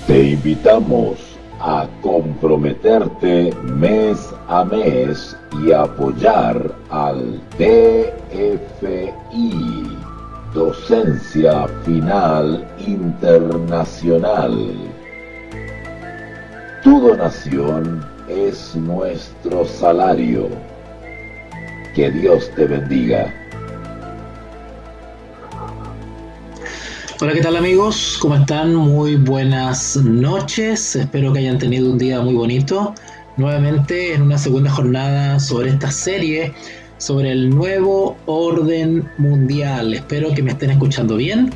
Te invitamos a comprometerte mes a mes y apoyar al DFI, Docencia Final Internacional. Tu donación es nuestro salario. Que Dios te bendiga. Hola, ¿qué tal amigos? ¿Cómo están? Muy buenas noches. Espero que hayan tenido un día muy bonito. Nuevamente en una segunda jornada sobre esta serie, sobre el nuevo orden mundial. Espero que me estén escuchando bien.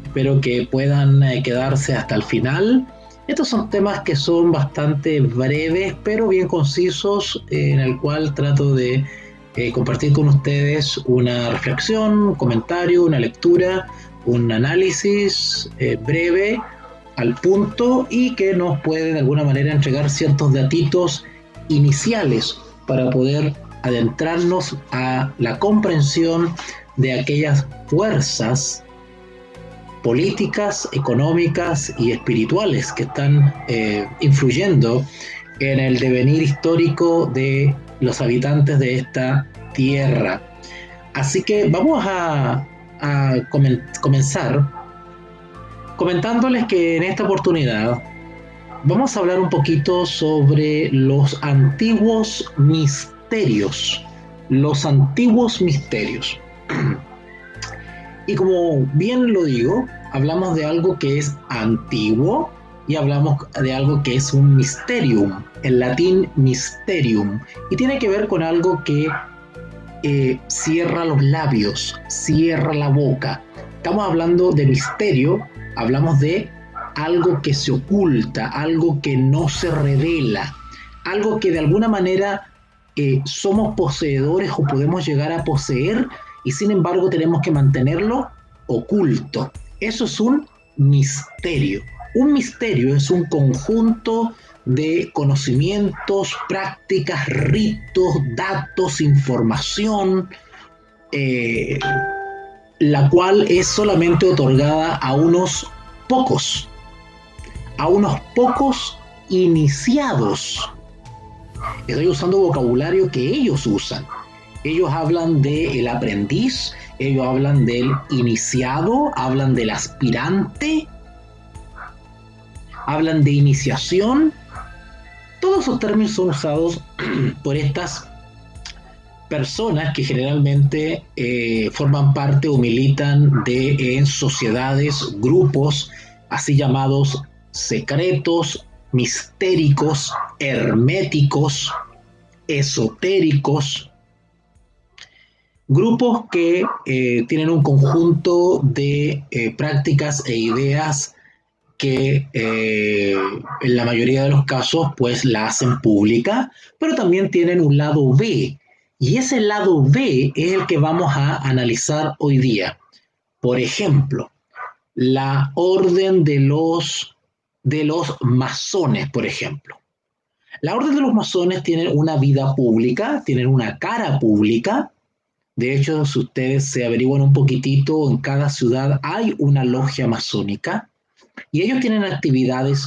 Espero que puedan quedarse hasta el final. Estos son temas que son bastante breves, pero bien concisos, en el cual trato de compartir con ustedes una reflexión, un comentario, una lectura, un análisis breve, al punto, y que nos puede de alguna manera entregar ciertos datitos iniciales para poder adentrarnos a la comprensión de aquellas fuerzas políticas, económicas y espirituales que están influyendo en el devenir histórico de los habitantes de esta tierra. Así que vamos a comenzar comentándoles que en esta oportunidad vamos a hablar un poquito sobre los antiguos misterios. Los antiguos misterios. Y como bien lo digo, hablamos de algo que es antiguo y hablamos de algo que es un mysterium, en latín mysterium, y tiene que ver con algo que cierra los labios, cierra la boca. Estamos hablando de misterio, hablamos de algo que se oculta, algo que no se revela, algo que de alguna manera somos poseedores o podemos llegar a poseer y sin embargo tenemos que mantenerlo oculto. Eso es un misterio. Un misterio es un conjunto de conocimientos, prácticas, ritos, datos, información, eh, la cual es solamente otorgada a unos pocos iniciados. Estoy usando vocabulario que ellos usan. Ellos hablan del aprendiz, ellos hablan del iniciado, hablan del aspirante, hablan de iniciación. Todos esos términos son usados por estas personas que generalmente forman parte o militan en sociedades, grupos, así llamados secretos, mistéricos, herméticos, esotéricos, grupos que tienen un conjunto de prácticas e ideas que en la mayoría de los casos pues la hacen pública, pero también tienen un lado B, y ese lado B es el que vamos a analizar hoy día. Por ejemplo, la orden de los masones, por ejemplo. La orden de los masones tiene una vida pública, tienen una cara pública. De hecho, si ustedes se averiguan un poquitito, en cada ciudad hay una logia masónica. Y ellos tienen actividades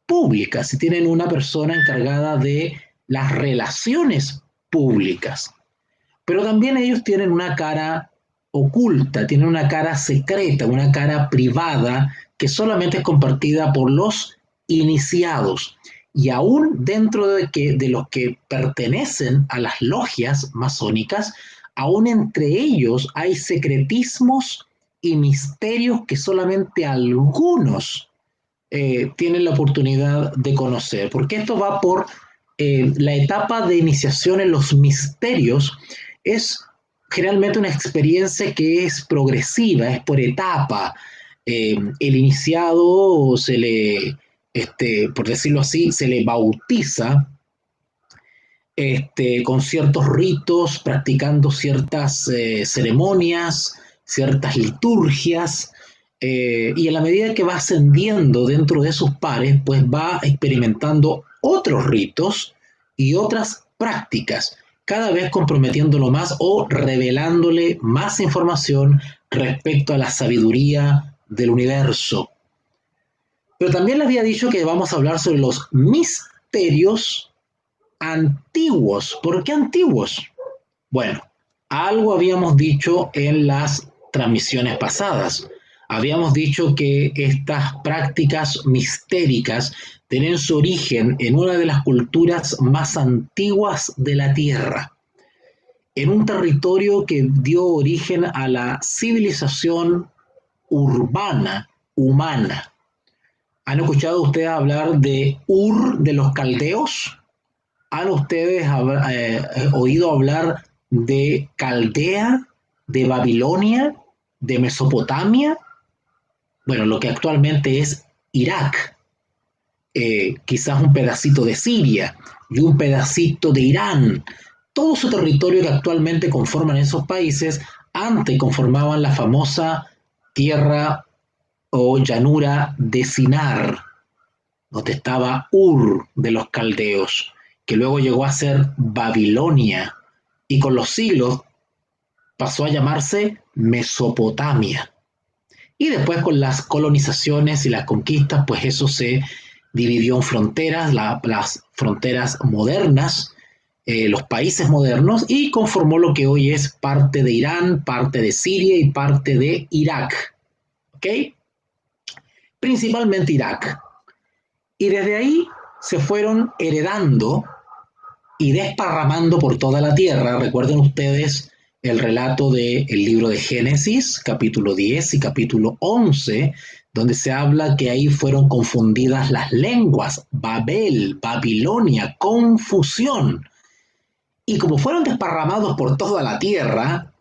públicas y tienen una persona encargada de las relaciones públicas. Pero también ellos tienen una cara oculta, tienen una cara secreta, una cara privada que solamente es compartida por los iniciados. Y aún dentro de los que pertenecen a las logias masónicas, aún entre ellos hay secretismos y misterios que solamente algunos tienen la oportunidad de conocer, porque esto va por la etapa de iniciación en los misterios. Es generalmente una experiencia que es progresiva, es por etapa. El iniciado por decirlo así, se le bautiza con ciertos ritos, practicando ciertas ceremonias, ciertas liturgias, y en la medida que va ascendiendo dentro de sus pares, pues va experimentando otros ritos y otras prácticas, cada vez comprometiéndolo más o revelándole más información respecto a la sabiduría del universo. Pero también le había dicho que vamos a hablar sobre los misterios antiguos. ¿Por qué antiguos? Bueno, algo habíamos dicho en las transmisiones pasadas. Habíamos dicho que estas prácticas mistéricas tienen su origen en una de las culturas más antiguas de la Tierra, en un territorio que dio origen a la civilización urbana, humana. ¿Han escuchado ustedes hablar de Ur de los Caldeos? ¿Han ustedes oído hablar de Caldea, de Babilonia, de Mesopotamia? Bueno, lo que actualmente es Irak, quizás un pedacito de Siria y un pedacito de Irán. Todo su territorio que actualmente conforman esos países, antes conformaban la famosa tierra o llanura de Sinar, donde estaba Ur de los caldeos, que luego llegó a ser Babilonia y con los siglos pasó a llamarse Mesopotamia. Y después con las colonizaciones y las conquistas, pues eso se dividió en fronteras, las fronteras modernas, los países modernos, y conformó lo que hoy es parte de Irán, parte de Siria y parte de Irak. ¿Ok? Principalmente Irak. Y desde ahí se fueron heredando y desparramando por toda la tierra. Recuerden ustedes el relato del libro de Génesis, capítulo 10 y capítulo 11, donde se habla que ahí fueron confundidas las lenguas, Babel, Babilonia, confusión. Y como fueron desparramados por toda la tierra,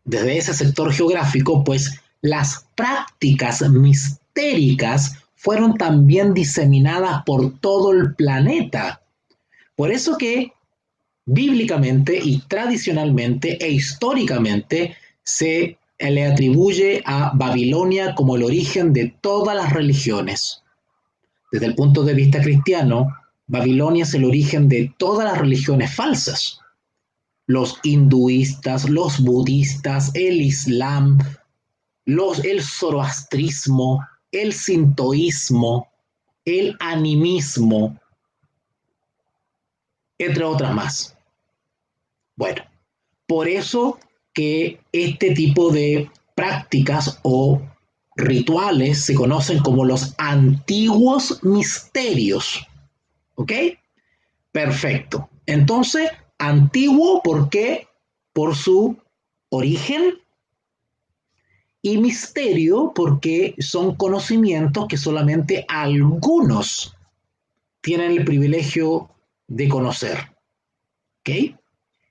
desde ese sector geográfico, pues las prácticas mistéricas fueron también diseminadas por todo el planeta. Por eso que bíblicamente y tradicionalmente e históricamente se le atribuye a Babilonia como el origen de todas las religiones. Desde el punto de vista cristiano, Babilonia es el origen de todas las religiones falsas. Los hinduistas, los budistas, el islam, el zoroastrismo, el sintoísmo, el animismo, entre otras más. Bueno, por eso que este tipo de prácticas o rituales se conocen como los antiguos misterios. ¿Ok? Perfecto. Entonces, antiguo, ¿por qué? Por su origen, y misterio porque son conocimientos que solamente algunos tienen el privilegio de conocer. ¿Ok?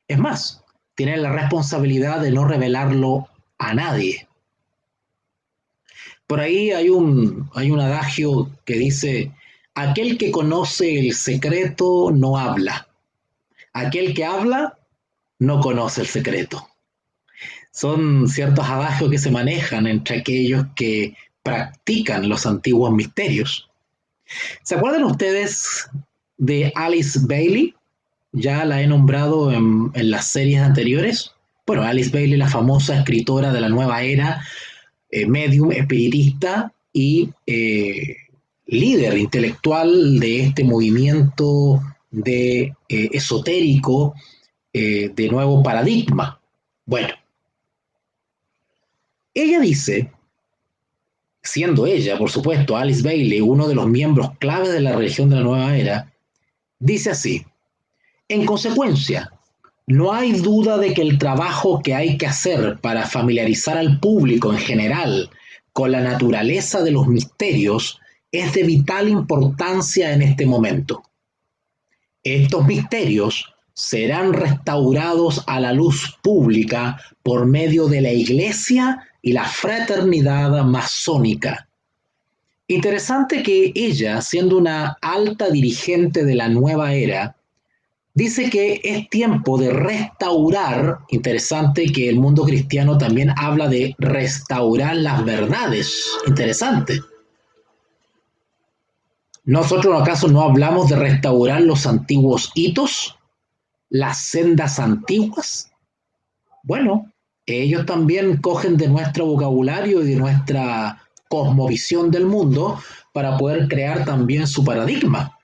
Es más, tienen la responsabilidad de no revelarlo a nadie. Por ahí hay un adagio que dice, aquel que conoce el secreto no habla. Aquel que habla no conoce el secreto. Son ciertos adagios que se manejan entre aquellos que practican los antiguos misterios. ¿Se acuerdan ustedes de Alice Bailey? Ya la he nombrado en las series anteriores. Bueno, Alice Bailey, la famosa escritora de la nueva era, medium, espiritista y líder intelectual de este movimiento de esotérico de nuevo paradigma. Bueno, ella dice, siendo ella, por supuesto, Alice Bailey, uno de los miembros clave de la religión de la nueva era, dice así: en consecuencia, no hay duda de que el trabajo que hay que hacer para familiarizar al público en general con la naturaleza de los misterios es de vital importancia en este momento. Estos misterios serán restaurados a la luz pública por medio de la Iglesia y la fraternidad masónica. Interesante que ella, siendo una alta dirigente de la nueva era, dice que es tiempo de restaurar. Interesante que el mundo cristiano también habla de restaurar las verdades. Interesante. ¿Nosotros acaso no hablamos de restaurar los antiguos hitos, las sendas antiguas? Bueno, ellos también cogen de nuestro vocabulario y de nuestra cosmovisión del mundo para poder crear también su paradigma.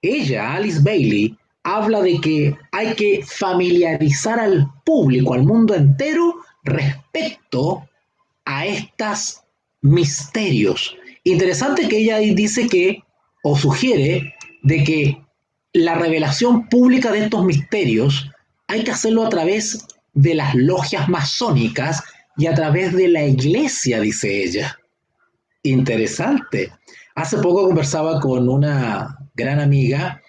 Ella, Alice Bailey, habla de que hay que familiarizar al público, al mundo entero, respecto a estos misterios. Interesante que ella dice que, o sugiere, de que la revelación pública de estos misterios hay que hacerlo a través de las logias masónicas y a través de la iglesia, dice ella. Interesante. Hace poco conversaba con una gran amiga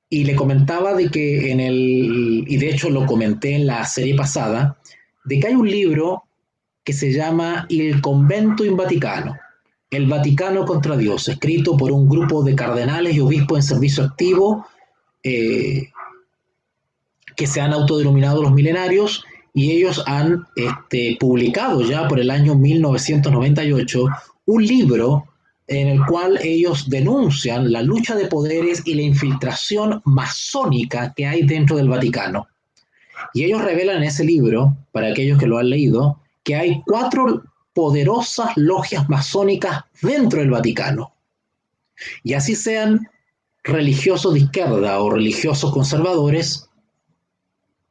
y le comentaba de que y de hecho lo comenté en la serie pasada, de que hay un libro que se llama Il Convento in Vaticano, El Vaticano contra Dios, escrito por un grupo de cardenales y obispos en servicio activo eh, que se han autodenominado los milenarios, y ellos han publicado ya por el año 1998 un libro en el cual ellos denuncian la lucha de poderes y la infiltración masónica que hay dentro del Vaticano. Y ellos revelan en ese libro, para aquellos que lo han leído, que hay 4 poderosas logias masónicas dentro del Vaticano. Y así sean religiosos de izquierda o religiosos conservadores,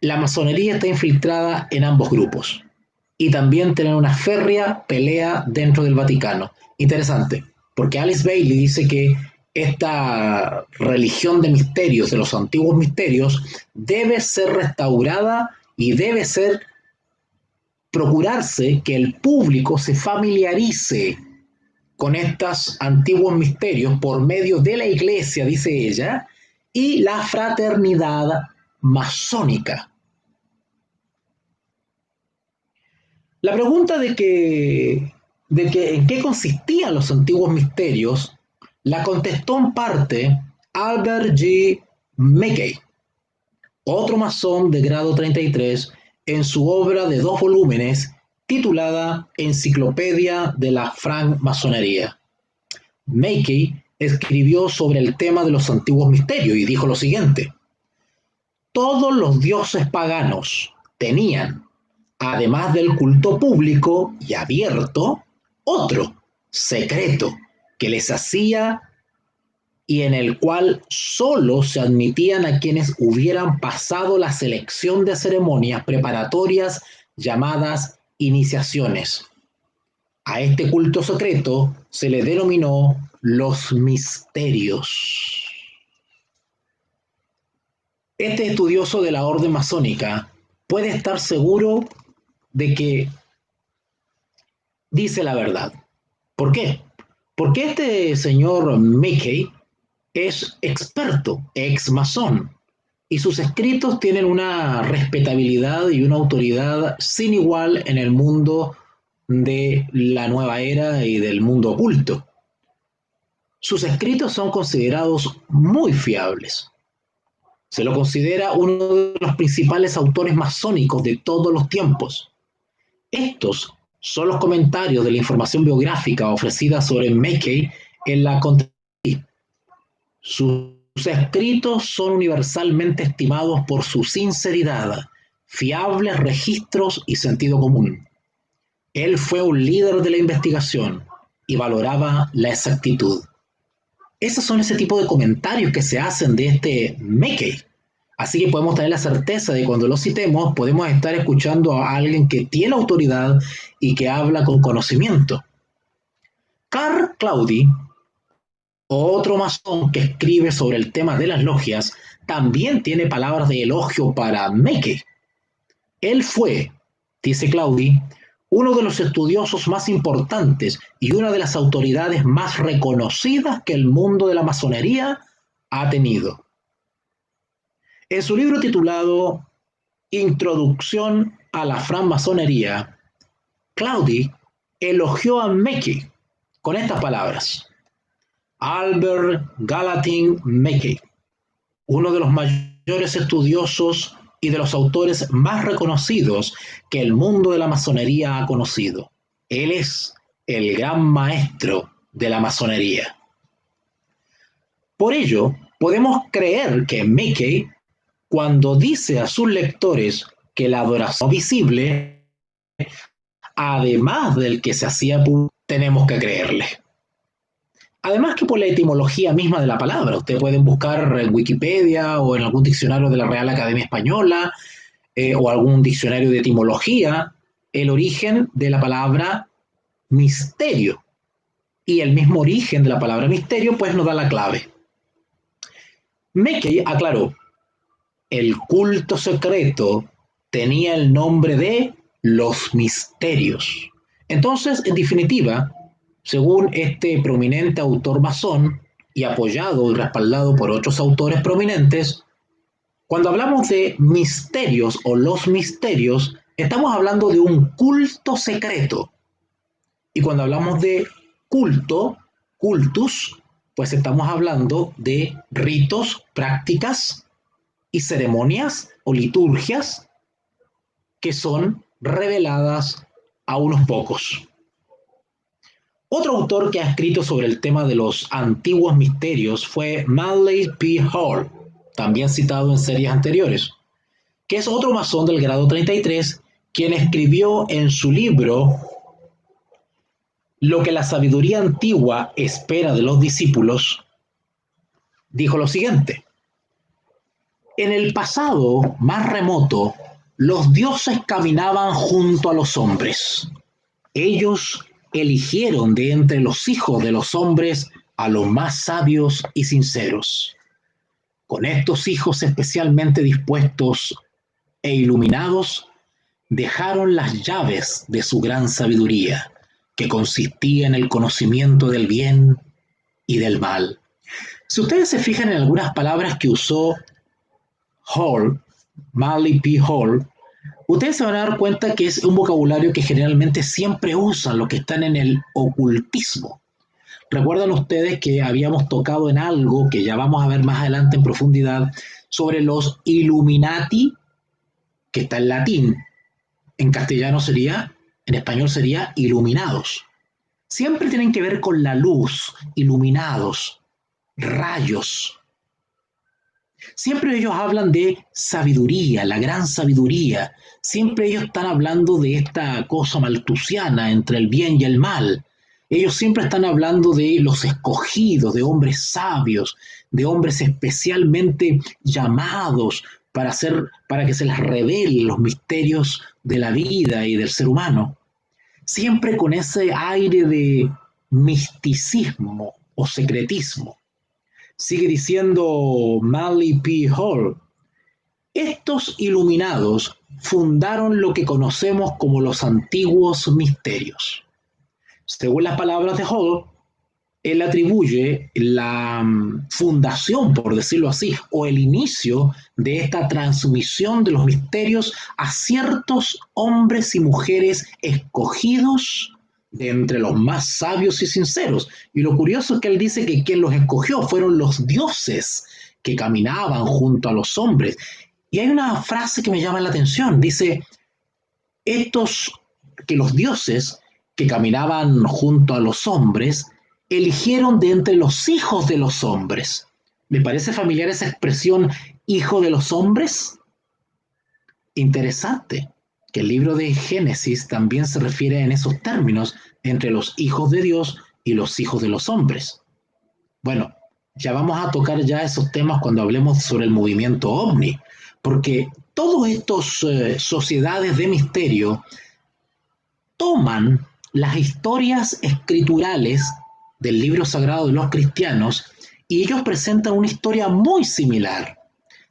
la masonería está infiltrada en ambos grupos. Y también tienen una férrea pelea dentro del Vaticano. Interesante, porque Alice Bailey dice que esta religión de misterios, de los antiguos misterios, debe ser restaurada y debe ser procurarse que el público se familiarice con estos antiguos misterios por medio de la iglesia, dice ella, y la fraternidad masónica. La pregunta de en qué consistían los antiguos misterios la contestó en parte Albert G. Mackey, otro masón de grado 33, en su obra de 2 volúmenes titulada Enciclopedia de la Francmasonería. Mackey escribió sobre el tema de los antiguos misterios y dijo lo siguiente: todos los dioses paganos tenían, además del culto público y abierto, otro secreto que les hacía y en el cual solo se admitían a quienes hubieran pasado la selección de ceremonias preparatorias llamadas iniciaciones. A este culto secreto se le denominó los misterios. Este estudioso de la orden masónica puede estar seguro de que dice la verdad. ¿Por qué? Porque este señor Mackey es experto, ex masón, y sus escritos tienen una respetabilidad y una autoridad sin igual en el mundo de la nueva era y del mundo oculto. Sus escritos son considerados muy fiables. Se lo considera uno de los principales autores masónicos de todos los tiempos. Estos son los comentarios de la información biográfica ofrecida sobre Mackey en la contraria. Sus escritos son universalmente estimados por su sinceridad, fiables registros y sentido común. Él fue un líder de la investigación y valoraba la exactitud. Esos son ese tipo de comentarios que se hacen de este Mackey. Así que podemos tener la certeza de que cuando lo citemos podemos estar escuchando a alguien que tiene autoridad y que habla con conocimiento. Karl Claudi, otro masón que escribe sobre el tema de las logias, también tiene palabras de elogio para Mackey. Él fue, dice Claudi, uno de los estudiosos más importantes y una de las autoridades más reconocidas que el mundo de la masonería ha tenido. En su libro titulado Introducción a la francmasonería, Claudi elogió a Mackey con estas palabras: Albert Gallatin Mackey, uno de los mayores estudiosos y de los autores más reconocidos que el mundo de la masonería ha conocido. Él es el gran maestro de la masonería. Por ello, podemos creer que Mackey, cuando dice a sus lectores que la adoración visible, además del que se hacía público, tenemos que creerle. Además que por la etimología misma de la palabra, ustedes pueden buscar en Wikipedia o en algún diccionario de la Real Academia Española o algún diccionario de etimología el origen de la palabra misterio. Y el mismo origen de la palabra misterio pues nos da la clave. Mackey aclaró, el culto secreto tenía el nombre de los misterios. Entonces, en definitiva, según este prominente autor masón y apoyado y respaldado por otros autores prominentes, cuando hablamos de misterios o los misterios, estamos hablando de un culto secreto. Y cuando hablamos de culto, cultus, pues estamos hablando de ritos, prácticas y ceremonias o liturgias que son reveladas a unos pocos. Otro autor que ha escrito sobre el tema de los antiguos misterios fue Manly P. Hall, también citado en series anteriores, que es otro masón del grado 33, quien escribió en su libro Lo que la sabiduría antigua espera de los discípulos, dijo lo siguiente: en el pasado más remoto, los dioses caminaban junto a los hombres. Ellos eligieron de entre los hijos de los hombres a los más sabios y sinceros. Con estos hijos especialmente dispuestos e iluminados, dejaron las llaves de su gran sabiduría, que consistía en el conocimiento del bien y del mal. Si ustedes se fijan en algunas palabras que usó Hall, Manly P. Hall, ustedes se van a dar cuenta que es un vocabulario que generalmente siempre usan los que están en el ocultismo. Recuerdan ustedes que habíamos tocado en algo que ya vamos a ver más adelante en profundidad sobre los Illuminati, que está en latín. En castellano sería, en español sería iluminados. Siempre tienen que ver con la luz, iluminados, rayos. Siempre ellos hablan de sabiduría, la gran sabiduría. Siempre ellos están hablando de esta cosa maltusiana entre el bien y el mal. Ellos siempre están hablando de los escogidos, de hombres sabios, de hombres especialmente llamados para que se les revelen los misterios de la vida y del ser humano. Siempre con ese aire de misticismo o secretismo. Sigue diciendo Manly P. Hall, estos iluminados fundaron lo que conocemos como los antiguos misterios. Según las palabras de Hall, él atribuye la fundación, por decirlo así, o el inicio de esta transmisión de los misterios a ciertos hombres y mujeres escogidos de entre los más sabios y sinceros. Y lo curioso es que él dice que quien los escogió fueron los dioses que caminaban junto a los hombres. Y hay una frase que me llama la atención. Dice, que los dioses que caminaban junto a los hombres eligieron de entre los hijos de los hombres. ¿Me parece familiar esa expresión, hijo de los hombres? Interesante que el libro de Génesis también se refiere en esos términos entre los hijos de Dios y los hijos de los hombres. Bueno, ya vamos a tocar ya esos temas cuando hablemos sobre el movimiento OVNI, porque todas estas sociedades de misterio toman las historias escriturales del libro sagrado de los cristianos y ellos presentan una historia muy similar.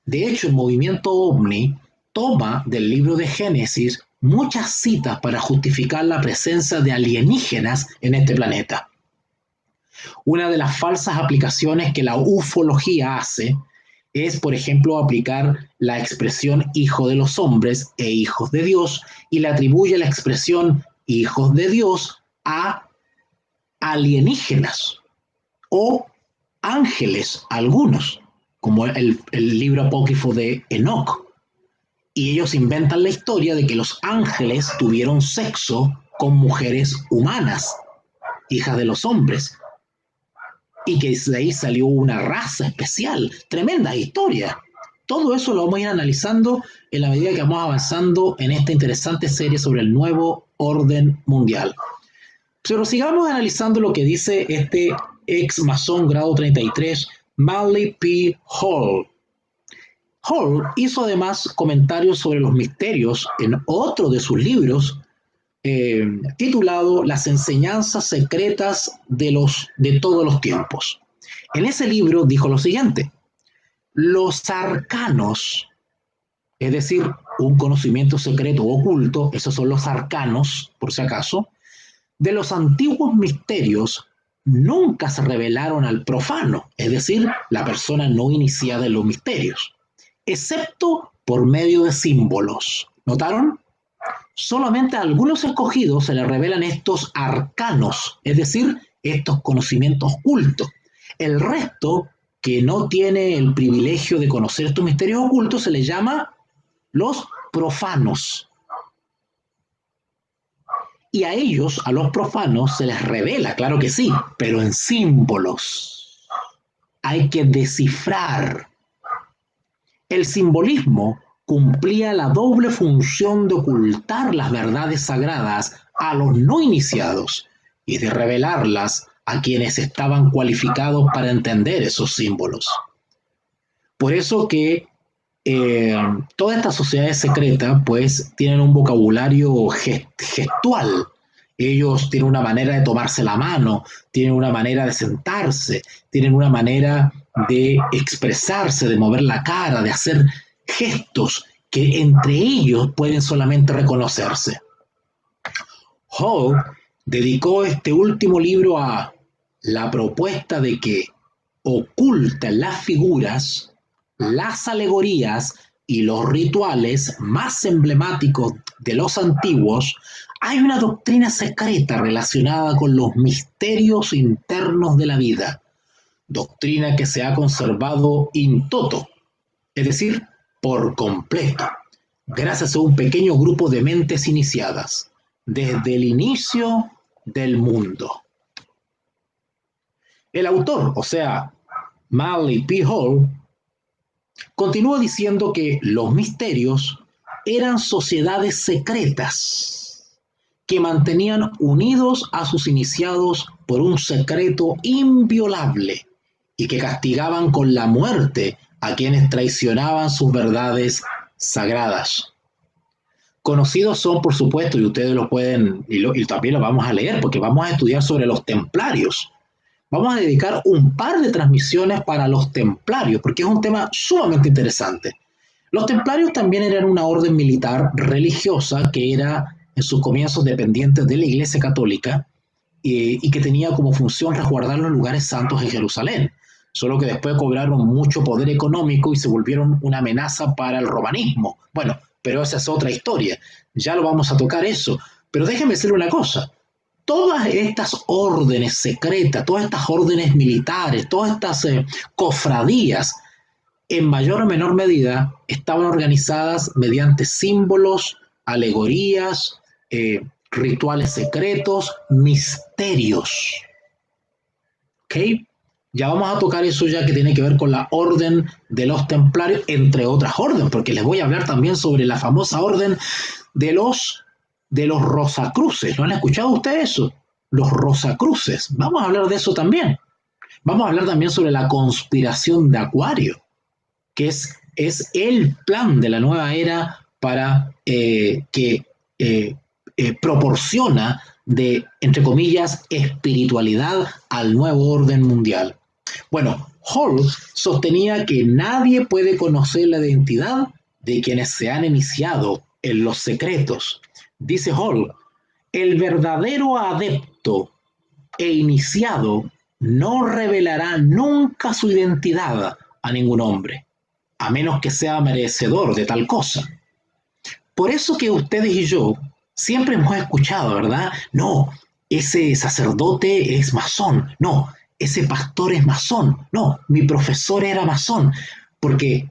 De hecho, el movimiento OVNI toma del libro de Génesis muchas citas para justificar la presencia de alienígenas en este planeta. Una de las falsas aplicaciones que la ufología hace es, por ejemplo, aplicar la expresión hijo de los hombres e hijos de Dios y le atribuye la expresión hijos de Dios a alienígenas o ángeles, algunos, como el libro apócrifo de Enoc. Y ellos inventan la historia de que los ángeles tuvieron sexo con mujeres humanas, hijas de los hombres, y que de ahí salió una raza especial. Tremenda historia. Todo eso lo vamos a ir analizando en la medida que vamos avanzando en esta interesante serie sobre el nuevo orden mundial. Pero sigamos analizando lo que dice este ex masón grado 33, Manly P. Hall. Hall hizo además comentarios sobre los misterios en otro de sus libros titulado Las enseñanzas secretas de todos los tiempos. En ese libro dijo lo siguiente: los arcanos, es decir, un conocimiento secreto o oculto, esos son los arcanos, por si acaso, de los antiguos misterios nunca se revelaron al profano, es decir, la persona no iniciada en los misterios, excepto por medio de símbolos. ¿Notaron? Solamente a algunos escogidos se les revelan estos arcanos, es decir, estos conocimientos ocultos. El resto, que no tiene el privilegio de conocer estos misterios ocultos, se les llama los profanos. Y a ellos, a los profanos, se les revela, claro que sí, pero en símbolos. Hay que descifrar. El simbolismo cumplía la doble función de ocultar las verdades sagradas a los no iniciados y de revelarlas a quienes estaban cualificados para entender esos símbolos. Por eso que todas estas sociedades secretas pues tienen un vocabulario gestual. Ellos tienen una manera de tomarse la mano, tienen una manera de sentarse, tienen una manera de expresarse, de mover la cara, de hacer gestos que entre ellos pueden solamente reconocerse. Hall dedicó este último libro a la propuesta de que oculta las figuras, las alegorías y los rituales más emblemáticos de los antiguos, hay una doctrina secreta relacionada con los misterios internos de la vida, doctrina que se ha conservado in toto, es decir, por completo, gracias a un pequeño grupo de mentes iniciadas, desde el inicio del mundo. El autor, o sea, Manly P. Hall, continúa diciendo que los misterios eran sociedades secretas que mantenían unidos a sus iniciados por un secreto inviolable y que castigaban con la muerte a quienes traicionaban sus verdades sagradas. Conocidos son, por supuesto, y ustedes lo pueden, y también lo vamos a leer, porque vamos a estudiar sobre los templarios. Vamos a dedicar un par de transmisiones para los templarios, porque es un tema sumamente interesante. Los templarios también eran una orden militar religiosa que era en sus comienzos dependiente de la Iglesia Católica y que tenía como función resguardar los lugares santos en Jerusalén. Solo que después cobraron mucho poder económico y se volvieron una amenaza para el romanismo. Bueno, pero esa es otra historia. Ya lo vamos a tocar eso. Pero déjenme decirle una cosa. Todas estas órdenes secretas, todas estas órdenes militares, todas estas cofradías, en mayor o menor medida, estaban organizadas mediante símbolos, alegorías, rituales secretos, misterios. ¿Ok? Ya vamos a tocar eso ya que tiene que ver con la orden de los templarios, entre otras órdenes, porque les voy a hablar también sobre la famosa orden de los Rosacruces. ¿No han escuchado ustedes eso? Los Rosacruces. Vamos a hablar de eso también. Vamos a hablar también sobre la conspiración de Acuario, que es el plan de la nueva era para que proporciona de, entre comillas, espiritualidad al nuevo orden mundial. Bueno, Hall sostenía que nadie puede conocer la identidad de quienes se han iniciado en los secretos. Dice Hall, el verdadero adepto e iniciado no revelará nunca su identidad a ningún hombre, a menos que sea merecedor de tal cosa. Por eso que ustedes y yo siempre hemos escuchado, ¿verdad? No, ese sacerdote es masón. No, ese pastor es masón. No, mi profesor era masón. Porque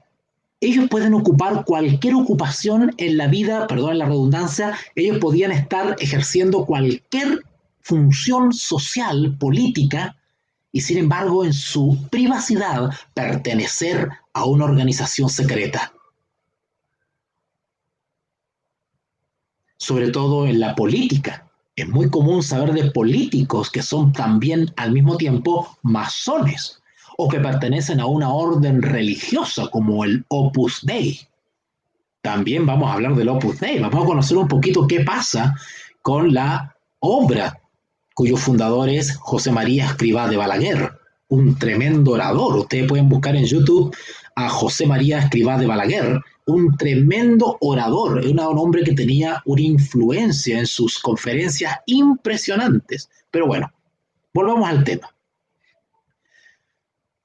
ellos pueden ocupar cualquier ocupación en la vida, perdón la redundancia, ellos podían estar ejerciendo cualquier función social, política, y sin embargo en su privacidad pertenecer a una organización secreta. Sobre todo en la política. Es muy común saber de políticos que son también al mismo tiempo masones o que pertenecen a una orden religiosa como el Opus Dei. También vamos a hablar del Opus Dei, vamos a conocer un poquito qué pasa con la obra cuyo fundador es José María Escrivá de Balaguer, un tremendo orador. Ustedes pueden buscar en YouTube a José María Escrivá de Balaguer, un tremendo orador, un hombre que tenía una influencia en sus conferencias impresionantes. Pero bueno, volvamos al tema.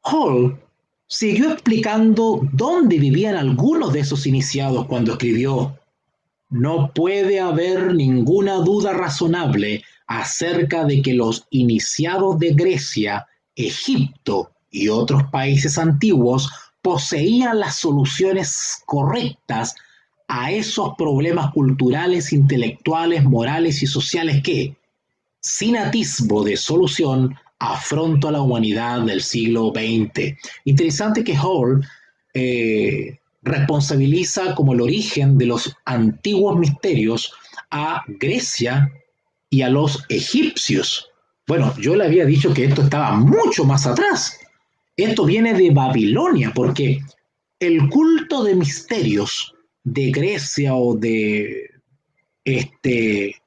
Hall siguió explicando dónde vivían algunos de esos iniciados cuando escribió: no puede haber ninguna duda razonable acerca de que los iniciados de Grecia, Egipto y otros países antiguos poseían las soluciones correctas a esos problemas culturales, intelectuales, morales y sociales que, sin atisbo de solución, afronta a la humanidad del siglo XX. Interesante que Hall responsabiliza como el origen de los antiguos misterios a Grecia y a los egipcios. Bueno, yo le había dicho que esto estaba mucho más atrás. Esto viene de Babilonia, porque el culto de misterios de Grecia o de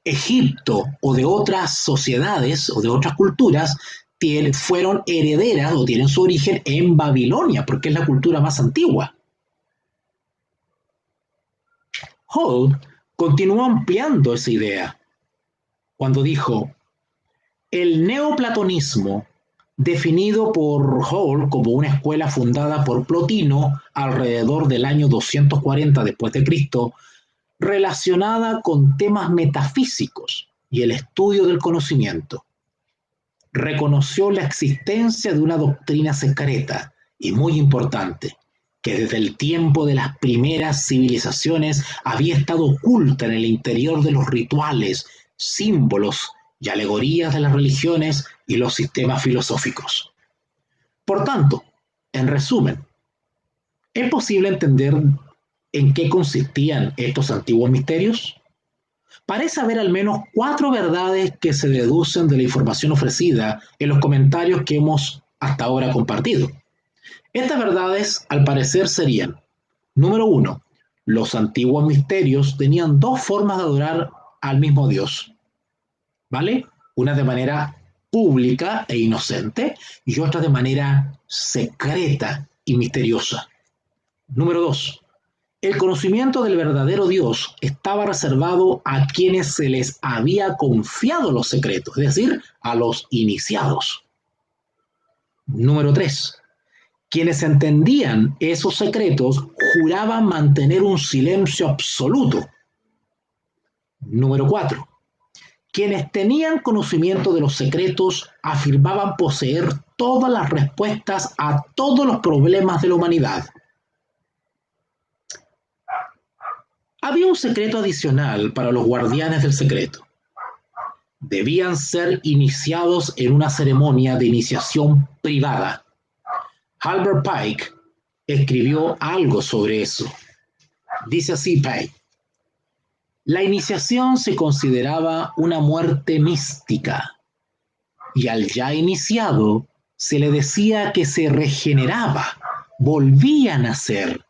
Egipto o de otras sociedades o de otras culturas fueron herederas o tienen su origen en Babilonia, porque es la cultura más antigua. Hall continuó ampliando esa idea cuando dijo: el neoplatonismo, definido por Hall como una escuela fundada por Plotino alrededor del año 240 después de Cristo, relacionada con temas metafísicos y el estudio del conocimiento, reconoció la existencia de una doctrina secreta y muy importante, que desde el tiempo de las primeras civilizaciones había estado oculta en el interior de los rituales, símbolos y alegorías de las religiones y los sistemas filosóficos. Por tanto, en resumen, ¿es posible entender en qué consistían estos antiguos misterios? Parece haber al menos 4 verdades que se deducen de la información ofrecida en los comentarios que hemos hasta ahora compartido. Estas verdades, al parecer, serían: número 1, los antiguos misterios tenían 2 formas de adorar al mismo Dios, ¿vale? Una de manera pública e inocente y otra de manera secreta y misteriosa. Número 2, el conocimiento del verdadero Dios estaba reservado a quienes se les había confiado los secretos, es decir, a los iniciados. Número 3, quienes entendían esos secretos juraban mantener un silencio absoluto. Número 4, quienes tenían conocimiento de los secretos afirmaban poseer todas las respuestas a todos los problemas de la humanidad. Había un secreto adicional para los guardianes del secreto. Debían ser iniciados en una ceremonia de iniciación privada. Albert Pike escribió algo sobre eso. Dice así Pike: la iniciación se consideraba una muerte mística y al ya iniciado se le decía que se regeneraba, volvía a nacer,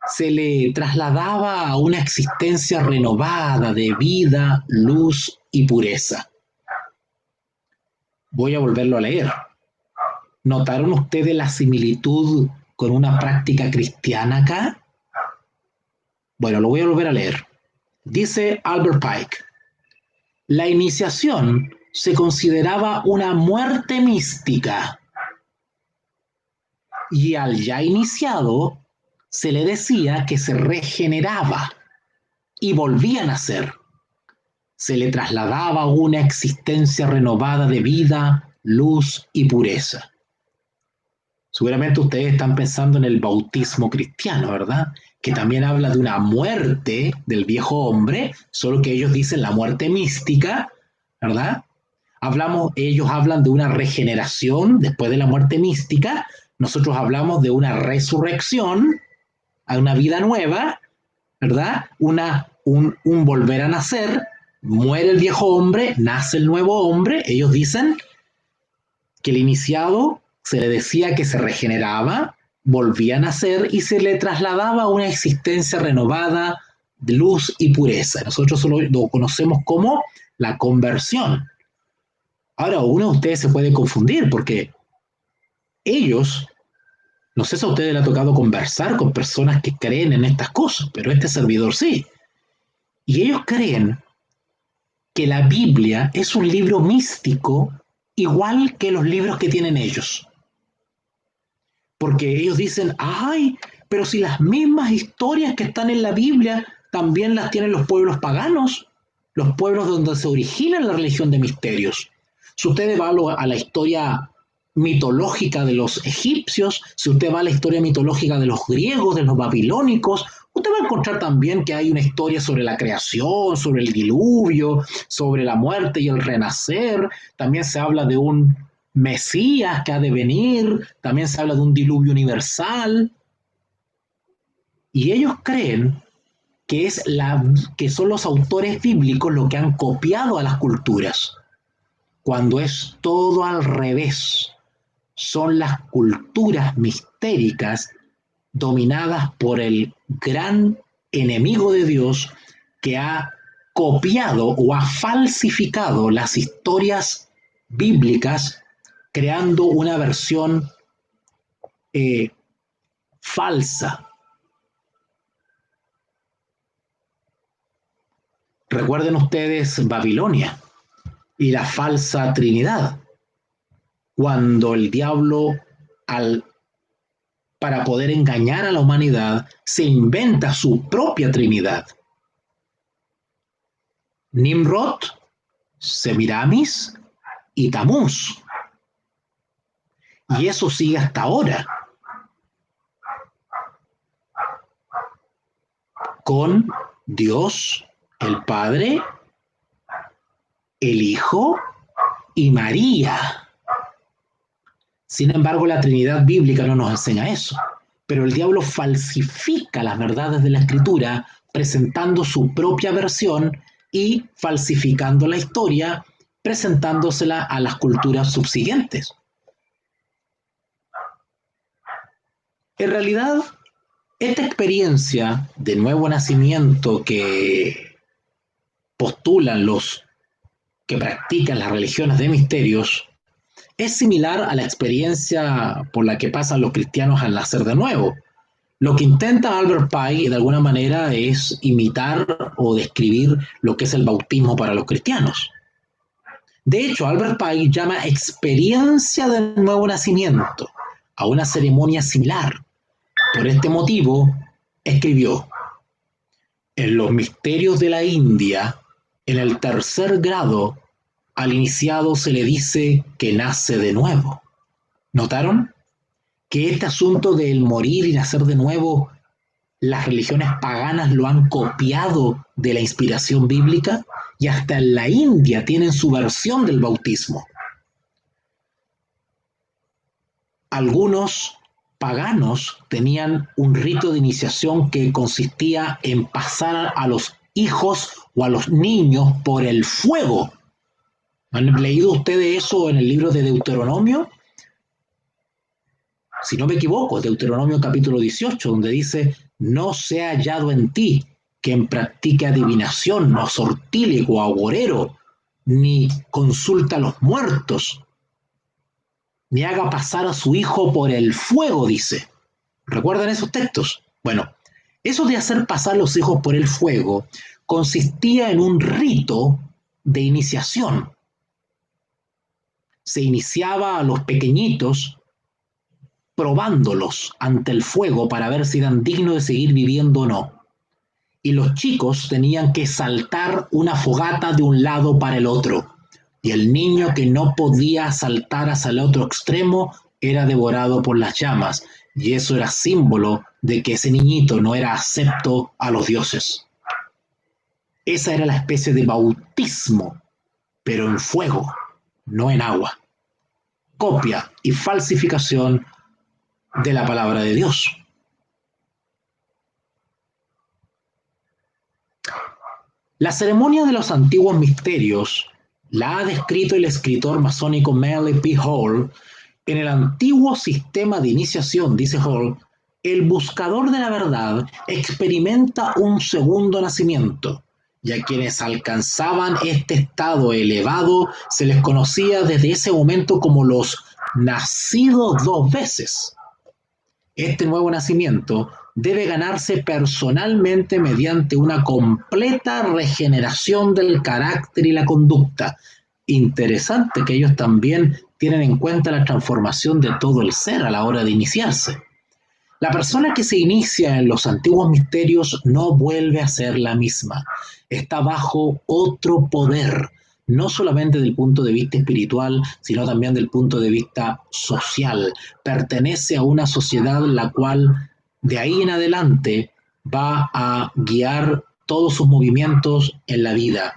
se le trasladaba a una existencia renovada de vida, luz y pureza. Voy a volverlo a leer. ¿Notaron ustedes la similitud con una práctica cristiana acá? Bueno, lo voy a volver a leer. Dice Albert Pike: la iniciación se consideraba una muerte mística y al ya iniciado se le decía que se regeneraba y volvía a nacer. Se le trasladaba a una existencia renovada de vida, luz y pureza. Seguramente ustedes están pensando en el bautismo cristiano, ¿verdad? Que también habla de una muerte del viejo hombre, solo que ellos dicen la muerte mística, ¿verdad? Ellos hablan de una regeneración después de la muerte mística, nosotros hablamos de una resurrección a una vida nueva, ¿verdad? Un volver a nacer, muere el viejo hombre, nace el nuevo hombre. Ellos dicen que el iniciado se le decía que se regeneraba, volvía a nacer y se le trasladaba a una existencia renovada de luz y pureza. Nosotros solo lo conocemos como la conversión. Ahora, uno de ustedes se puede confundir porque ellos, no sé si a ustedes les ha tocado conversar con personas que creen en estas cosas, pero este servidor sí. Y ellos creen que la Biblia es un libro místico igual que los libros que tienen ellos. Porque ellos dicen, ay, pero si las mismas historias que están en la Biblia también las tienen los pueblos paganos, los pueblos donde se origina la religión de misterios. Si usted va a la historia mitológica de los egipcios, si usted va a la historia mitológica de los griegos, de los babilónicos, usted va a encontrar también que hay una historia sobre la creación, sobre el diluvio, sobre la muerte y el renacer. También se habla de un Mesías que ha de venir, también se habla de un diluvio universal. Y ellos creen que son los autores bíblicos los que han copiado a las culturas, cuando es todo al revés. Son las culturas mistéricas dominadas por el gran enemigo de Dios que ha copiado o ha falsificado las historias bíblicas creando una versión falsa. Recuerden ustedes Babilonia y la falsa Trinidad, cuando el diablo, para poder engañar a la humanidad, se inventa su propia Trinidad. Nimrod, Semiramis y Tamuz. Y eso sigue hasta ahora. Con Dios, el Padre, el Hijo y María. Sin embargo, la Trinidad bíblica no nos enseña eso. Pero el diablo falsifica las verdades de la Escritura presentando su propia versión y falsificando la historia, presentándosela a las culturas subsiguientes. En realidad, esta experiencia de nuevo nacimiento que postulan los que practican las religiones de misterios es similar a la experiencia por la que pasan los cristianos al nacer de nuevo. Lo que intenta Albert Pike de alguna manera es imitar o describir lo que es el bautismo para los cristianos. De hecho, Albert Pike llama experiencia del nuevo nacimiento a una ceremonia similar. Por este motivo, escribió: en los misterios de la India, en el tercer grado, al iniciado se le dice que nace de nuevo. ¿Notaron? Que este asunto del morir y nacer de nuevo, las religiones paganas lo han copiado de la inspiración bíblica y hasta en la India tienen su versión del bautismo. Algunos paganos tenían un rito de iniciación que consistía en pasar a los hijos o a los niños por el fuego. ¿Han leído ustedes eso en el libro de Deuteronomio? Si no me equivoco, Deuteronomio capítulo 18, donde dice: no sea hallado en ti quien practique adivinación, no sortílego, agorero, ni consulta a los muertos, ni haga pasar a su hijo por el fuego, dice. ¿Recuerdan esos textos? Bueno, eso de hacer pasar los hijos por el fuego consistía en un rito de iniciación. Se iniciaba a los pequeñitos probándolos ante el fuego para ver si eran dignos de seguir viviendo o no. Y los chicos tenían que saltar una fogata de un lado para el otro. Y el niño que no podía saltar hacia el otro extremo era devorado por las llamas. Y eso era símbolo de que ese niñito no era acepto a los dioses. Esa era la especie de bautismo, pero en fuego, no en agua. Copia y falsificación de la palabra de Dios. La ceremonia de los antiguos misterios la ha descrito el escritor masónico Manly P. Hall. En el antiguo sistema de iniciación, dice Hall, el buscador de la verdad experimenta un segundo nacimiento, y a quienes alcanzaban este estado elevado se les conocía desde ese momento como los nacidos dos veces. Este nuevo nacimiento debe ganarse personalmente mediante una completa regeneración del carácter y la conducta. Interesante que ellos también tienen en cuenta la transformación de todo el ser a la hora de iniciarse. La persona que se inicia en los antiguos misterios no vuelve a ser la misma. Está bajo otro poder, no solamente del punto de vista espiritual, sino también del punto de vista social. Pertenece a una sociedad la cual de ahí en adelante va a guiar todos sus movimientos en la vida.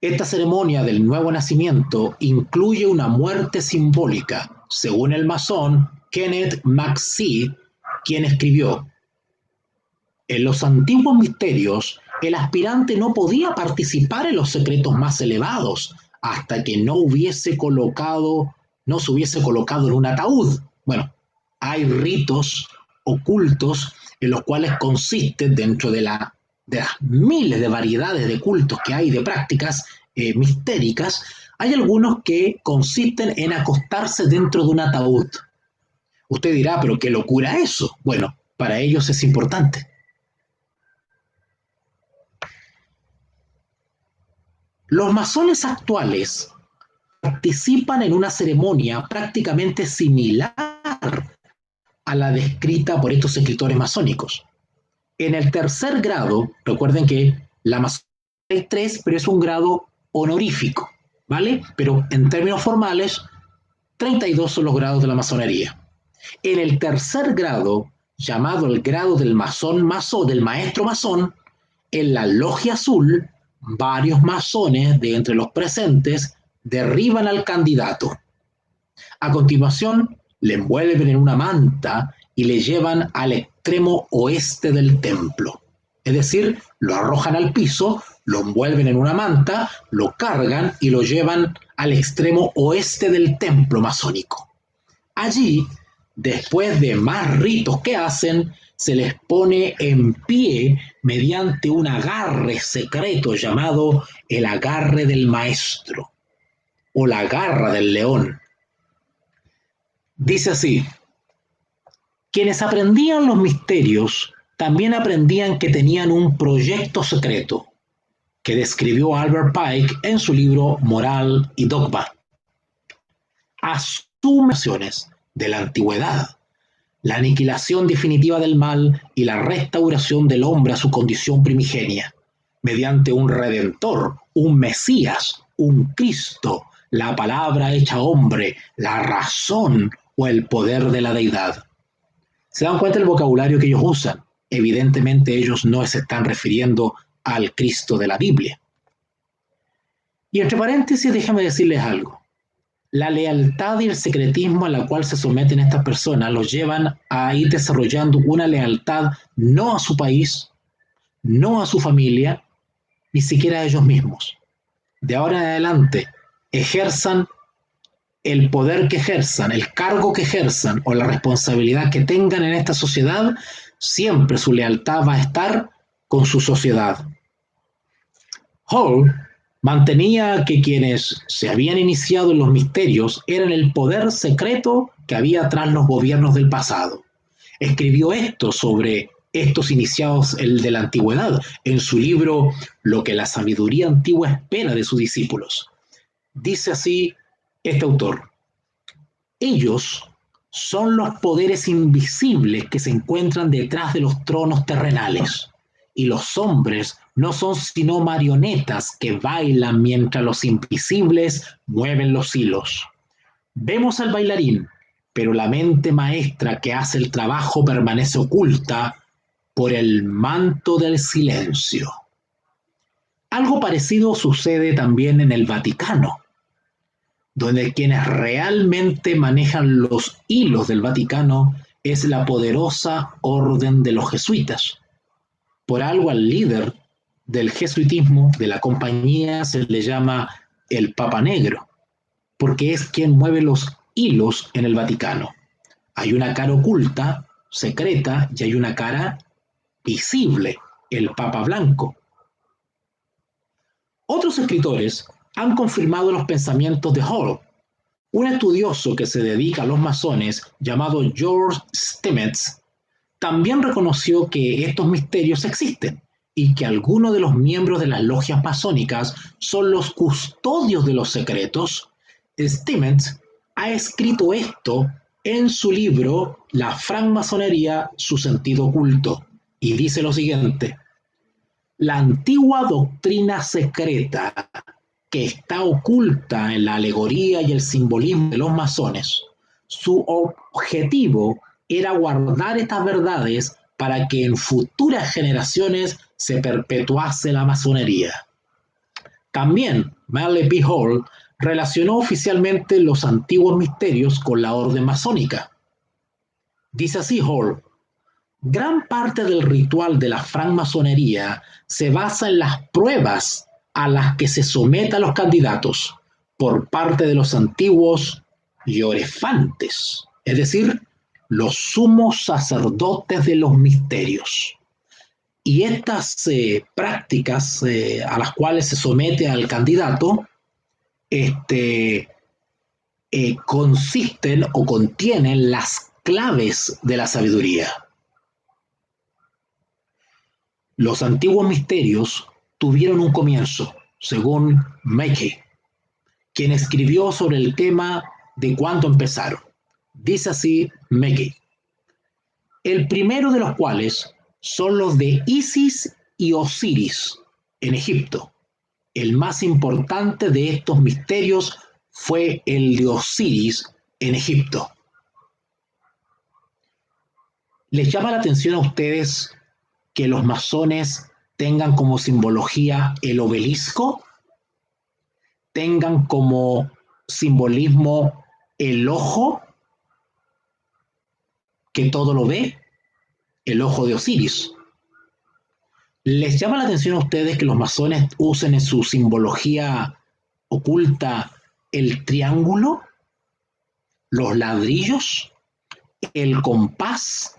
Esta ceremonia del nuevo nacimiento incluye una muerte simbólica, según el masón Kenneth McSee, quien escribió: en los antiguos misterios, el aspirante no podía participar en los secretos más elevados hasta que no se hubiese colocado en un ataúd. Bueno, hay ritos ocultos en los cuales consiste, dentro de las miles de variedades de cultos que hay, de prácticas mistéricas, hay algunos que consisten en acostarse dentro de un ataúd. Usted dirá, pero qué locura eso. Bueno, para ellos es importante. Los masones actuales participan en una ceremonia prácticamente similar a la descrita por estos escritores masónicos. En el tercer grado, recuerden que la masonería hay 3, pero es un grado honorífico, ¿vale? Pero en términos formales, 32 son los grados de la masonería. En el tercer grado, llamado el grado del del maestro masón, en la logia azul, varios masones de entre los presentes derriban al candidato. A continuación, le envuelven en una manta y le llevan al extremo oeste del templo. Es decir, lo arrojan al piso, lo envuelven en una manta, lo cargan y lo llevan al extremo oeste del templo masónico. Allí, después de más ritos que hacen, se les pone en pie mediante un agarre secreto llamado el agarre del maestro o la garra del león. Dice así: quienes aprendían los misterios también aprendían que tenían un proyecto secreto, que describió Albert Pike en su libro Moral y Dogma. Asumiciones de la antigüedad, la aniquilación definitiva del mal y la restauración del hombre a su condición primigenia, mediante un redentor, un Mesías, un Cristo, la palabra hecha hombre, la razón o el poder de la deidad. ¿Se dan cuenta del vocabulario que ellos usan? Evidentemente ellos no se están refiriendo al Cristo de la Biblia. Y entre paréntesis, déjame decirles algo. La lealtad y el secretismo a la cual se someten estas personas los llevan a ir desarrollando una lealtad no a su país, no a su familia, ni siquiera a ellos mismos. De ahora en adelante, ejerzan el poder que ejerzan, el cargo que ejerzan o la responsabilidad que tengan en esta sociedad, siempre su lealtad va a estar con su sociedad. Hall mantenía que quienes se habían iniciado en los misterios eran el poder secreto que había tras los gobiernos del pasado. Escribió esto sobre estos iniciados de la antigüedad en su libro Lo que la sabiduría antigua espera de sus discípulos. Dice así este autor: ellos son los poderes invisibles que se encuentran detrás de los tronos terrenales, y los hombres no son sino marionetas que bailan mientras los invisibles mueven los hilos. Vemos al bailarín, pero la mente maestra que hace el trabajo permanece oculta por el manto del silencio. Algo parecido sucede también en el Vaticano, donde quienes realmente manejan los hilos del Vaticano es la poderosa orden de los jesuitas. Por algo al líder del jesuitismo, de la compañía, se le llama el Papa Negro, porque es quien mueve los hilos en el Vaticano. Hay una cara oculta, secreta, y hay una cara visible, el Papa Blanco. Otros escritores han confirmado los pensamientos de Hall. Un estudioso que se dedica a los masones, llamado George Stamets, también reconoció que estos misterios existen y que algunos de los miembros de las logias masónicas son los custodios de los secretos. Stamets ha escrito esto en su libro La francmasonería, su sentido oculto, y dice lo siguiente: la antigua doctrina secreta que está oculta en la alegoría y el simbolismo de los masones, su objetivo era guardar estas verdades para que en futuras generaciones se perpetuase la masonería. También Manly P. Hall relacionó oficialmente los antiguos misterios con la orden masónica. Dice así Hall: gran parte del ritual de la francmasonería se basa en las pruebas a las que se someten a los candidatos por parte de los antiguos hierofantes, es decir, los sumos sacerdotes de los misterios. Y estas prácticas a las cuales se somete al candidato consisten o contienen las claves de la sabiduría. Los antiguos misterios tuvieron un comienzo, según Mackey, quien escribió sobre el tema de cuándo empezaron. Dice así Mackey: el primero de los cuales son los de Isis y Osiris en Egipto. El más importante de estos misterios fue el de Osiris en Egipto. ¿Les llama la atención a ustedes que los masones tengan como simbología el obelisco? ¿Tengan como simbolismo el ojo que todo lo ve? El ojo de Osiris. ¿Les llama la atención a ustedes que los masones usen en su simbología oculta el triángulo, los ladrillos, el compás?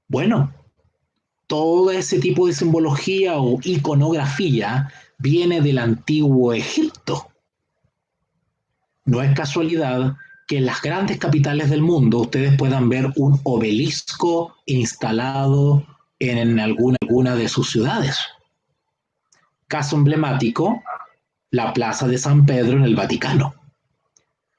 Bueno, todo ese tipo de simbología o iconografía viene del antiguo Egipto. No es casualidad que en las grandes capitales del mundo ustedes puedan ver un obelisco instalado en alguna de sus ciudades. Caso emblemático, la Plaza de San Pedro en el Vaticano.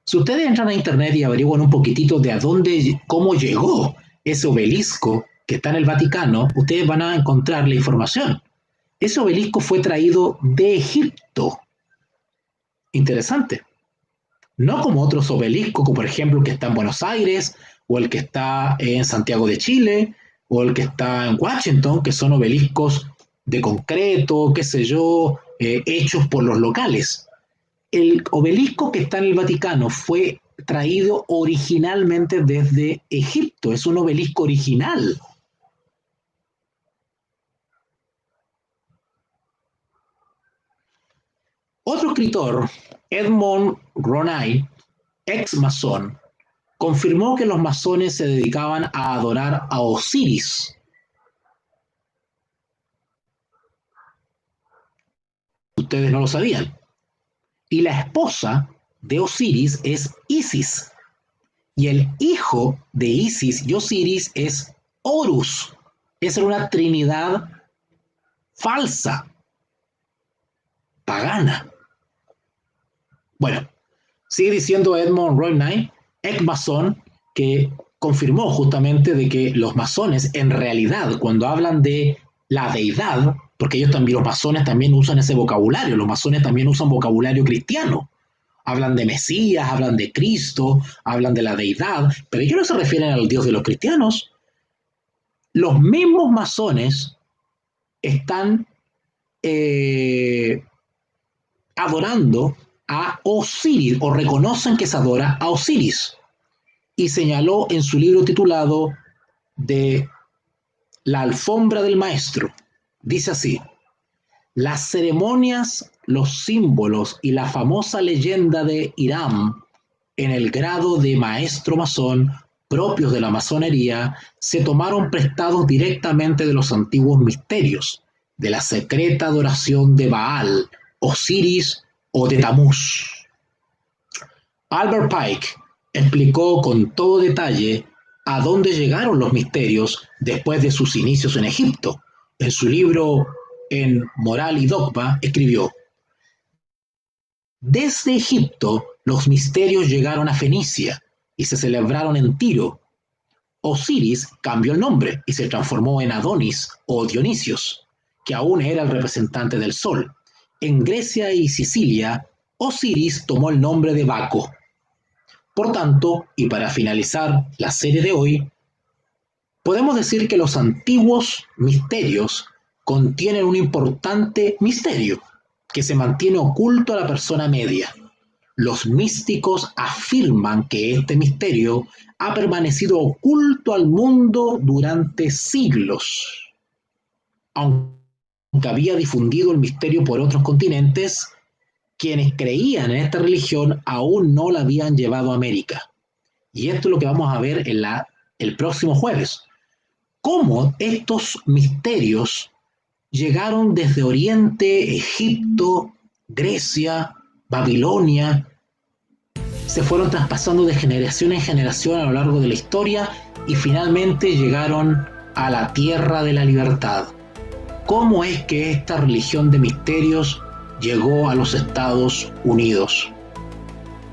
Si ustedes entran a internet y averiguan un poquitito de cómo llegó ese obelisco que está en el Vaticano, ustedes van a encontrar la información. Ese obelisco fue traído de Egipto. Interesante. No como otros obeliscos, como por ejemplo el que está en Buenos Aires, o el que está en Santiago de Chile, o el que está en Washington, que son obeliscos de concreto, qué sé yo, hechos por los locales. El obelisco que está en el Vaticano fue traído originalmente desde Egipto, es un obelisco original. Otro escritor, Edmond Ronay, ex masón, confirmó que los masones se dedicaban a adorar a Osiris. Ustedes no lo sabían. Y la esposa de Osiris es Isis. Y el hijo de Isis y Osiris es Horus. Esa era una trinidad falsa, pagana. Bueno, sigue diciendo Edmond Ronay, ex masón, que confirmó justamente de que los masones en realidad cuando hablan de la deidad, porque ellos también, los masones también usan ese vocabulario, los masones también usan vocabulario cristiano, hablan de Mesías, hablan de Cristo, hablan de la deidad, pero ellos no se refieren al Dios de los cristianos. Los mismos masones están adorando a Osiris, o reconocen que se adora a Osiris, y señaló en su libro titulado de La alfombra del maestro, Dice así: las ceremonias, los símbolos y la famosa leyenda de Hiram en el grado de maestro masón propios de la masonería se tomaron prestados directamente de los antiguos misterios, de la secreta adoración de Baal, Osiris o de Tamuz. Albert Pike explicó con todo detalle a dónde llegaron los misterios después de sus inicios en Egipto. En su libro En Moral y Dogma escribió: desde Egipto los misterios llegaron a Fenicia y se celebraron en Tiro. Osiris cambió el nombre y se transformó en Adonis o Dionisios, que aún era el representante del sol. En Grecia y Sicilia, Osiris tomó el nombre de Baco. Por tanto, y para finalizar la serie de hoy, podemos decir que los antiguos misterios contienen un importante misterio que se mantiene oculto a la persona media. Los místicos afirman que este misterio ha permanecido oculto al mundo durante siglos. Aunque había difundido el misterio por otros continentes, quienes creían en esta religión aún no la habían llevado a América. Y esto es lo que vamos a ver en el próximo jueves. Cómo estos misterios llegaron desde Oriente, Egipto, Grecia, Babilonia, se fueron traspasando de generación en generación a lo largo de la historia y finalmente llegaron a la tierra de la libertad. ¿Cómo es que esta religión de misterios llegó a los Estados Unidos?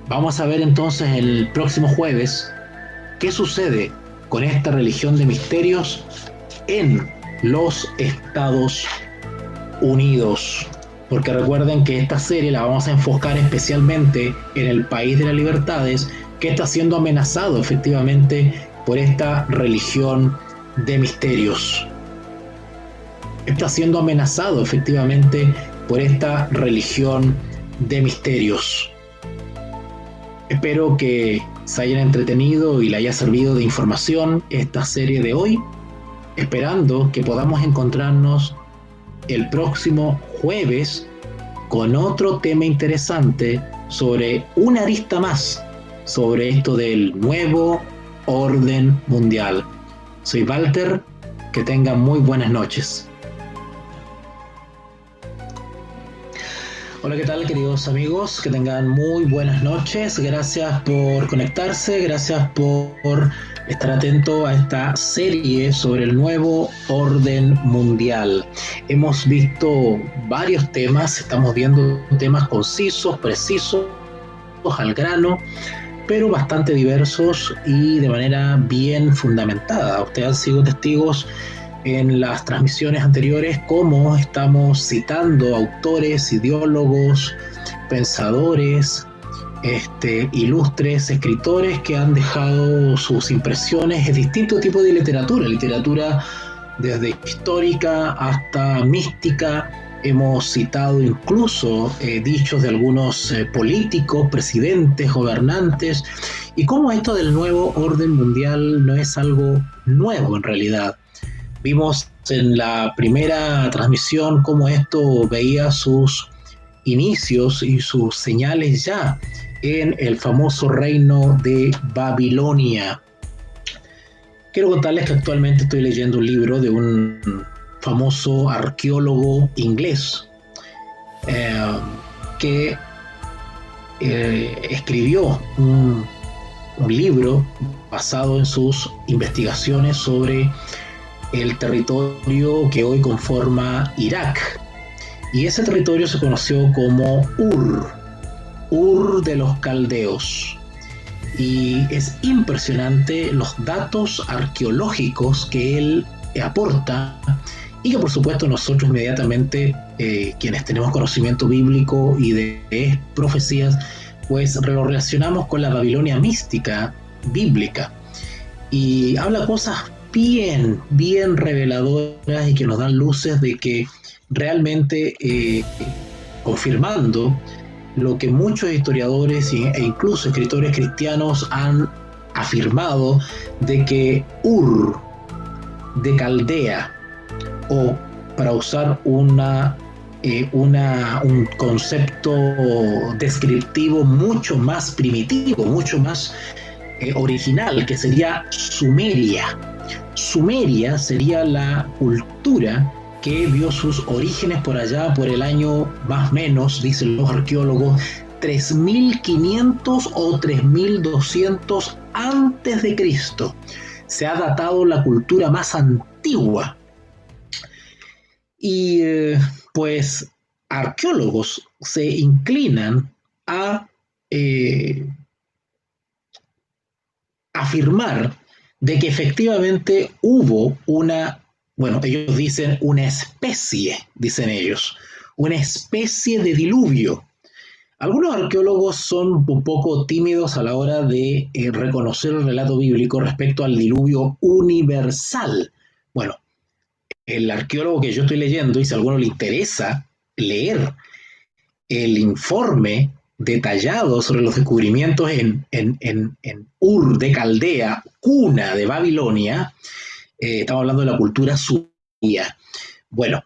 Vamos a ver entonces el próximo jueves qué sucede con esta religión de misterios en los Estados Unidos. Porque recuerden que esta serie la vamos a enfocar especialmente en el país de las libertades, que está siendo amenazado efectivamente por esta religión de misterios. Está siendo amenazado efectivamente por esta religión de misterios. Espero que se hayan entretenido y le haya servido de información esta serie de hoy, esperando que podamos encontrarnos el próximo jueves con otro tema interesante sobre una arista más sobre esto del nuevo orden mundial. Soy Walter, que tengan muy buenas noches. Hola, ¿qué tal, queridos amigos? Que tengan muy buenas noches. Gracias por conectarse, gracias por estar atento a esta serie sobre el nuevo orden mundial. Hemos visto varios temas, estamos viendo temas concisos, precisos, al grano, pero bastante diversos y de manera bien fundamentada. Ustedes han sido testigos en las transmisiones anteriores cómo estamos citando autores, ideólogos, pensadores, ilustres escritores que han dejado sus impresiones en distintos tipos de literatura desde histórica hasta mística. Hemos citado incluso dichos de algunos políticos, presidentes, gobernantes, y cómo esto del nuevo orden mundial no es algo nuevo en realidad. Vimos en la primera transmisión cómo esto veía sus inicios y sus señales ya en el famoso reino de Babilonia. Quiero contarles que actualmente estoy leyendo un libro de un famoso arqueólogo inglés que escribió un libro basado en sus investigaciones sobre el territorio que hoy conforma Irak. Y ese territorio se conoció como Ur de los caldeos. Y es impresionante los datos arqueológicos que él aporta y que por supuesto nosotros inmediatamente, quienes tenemos conocimiento bíblico y de profecías, pues lo relacionamos con la Babilonia mística bíblica. Y habla cosas bien reveladoras y que nos dan luces de que realmente confirmando lo que muchos historiadores e incluso escritores cristianos han afirmado, de que Ur de Caldea o para usar un concepto descriptivo mucho más primitivo, mucho más original, que sería Sumeria. Sumeria sería la cultura que vio sus orígenes por allá por el año más o menos, dicen los arqueólogos, 3500 o 3200 antes de Cristo. Se ha datado la cultura más antigua. Y pues arqueólogos se inclinan a afirmar de que efectivamente hubo ellos dicen una especie, dicen ellos, una especie de diluvio. Algunos arqueólogos son un poco tímidos a la hora de reconocer el relato bíblico respecto al diluvio universal. Bueno, el arqueólogo que yo estoy leyendo, y si a alguno le interesa leer el informe detallado sobre los descubrimientos en Ur de Caldea, cuna de Babilonia, estamos hablando de la cultura sumeria. Bueno,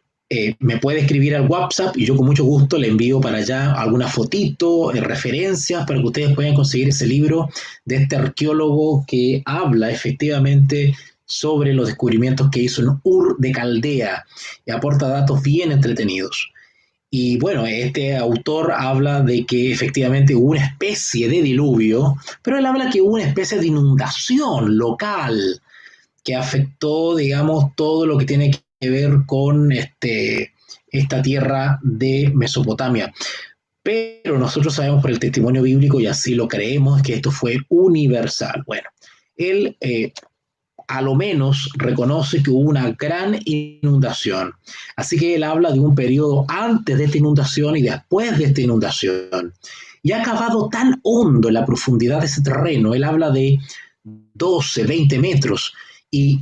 me puede escribir al WhatsApp y yo con mucho gusto le envío para allá alguna fotito, referencias, para que ustedes puedan conseguir ese libro de este arqueólogo que habla efectivamente sobre los descubrimientos que hizo en Ur de Caldea y aporta datos bien entretenidos. Y bueno, este autor habla de que efectivamente hubo una especie de diluvio, pero él habla que hubo una especie de inundación local que afectó, digamos, todo lo que tiene que ver con esta tierra de Mesopotamia. Pero nosotros sabemos por el testimonio bíblico, y así lo creemos, que esto fue universal. Bueno, él a lo menos reconoce que hubo una gran inundación. Así que él habla de un periodo antes de esta inundación y después de esta inundación. Y ha cavado tan hondo en la profundidad de ese terreno, él habla de 12, 20 metros, y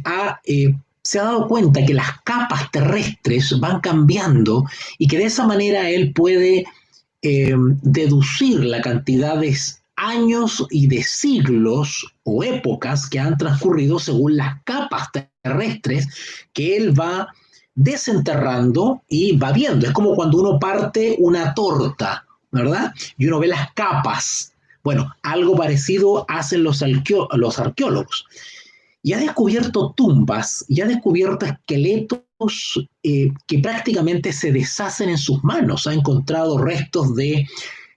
se ha dado cuenta que las capas terrestres van cambiando y que de esa manera él puede deducir la cantidad de años y de siglos o épocas que han transcurrido según las capas terrestres que él va desenterrando y va viendo. Es como cuando uno parte una torta, ¿verdad? Y uno ve las capas. Bueno, algo parecido hacen los arqueólogos. Y ha descubierto tumbas, y ha descubierto esqueletos que prácticamente se deshacen en sus manos. Ha encontrado restos de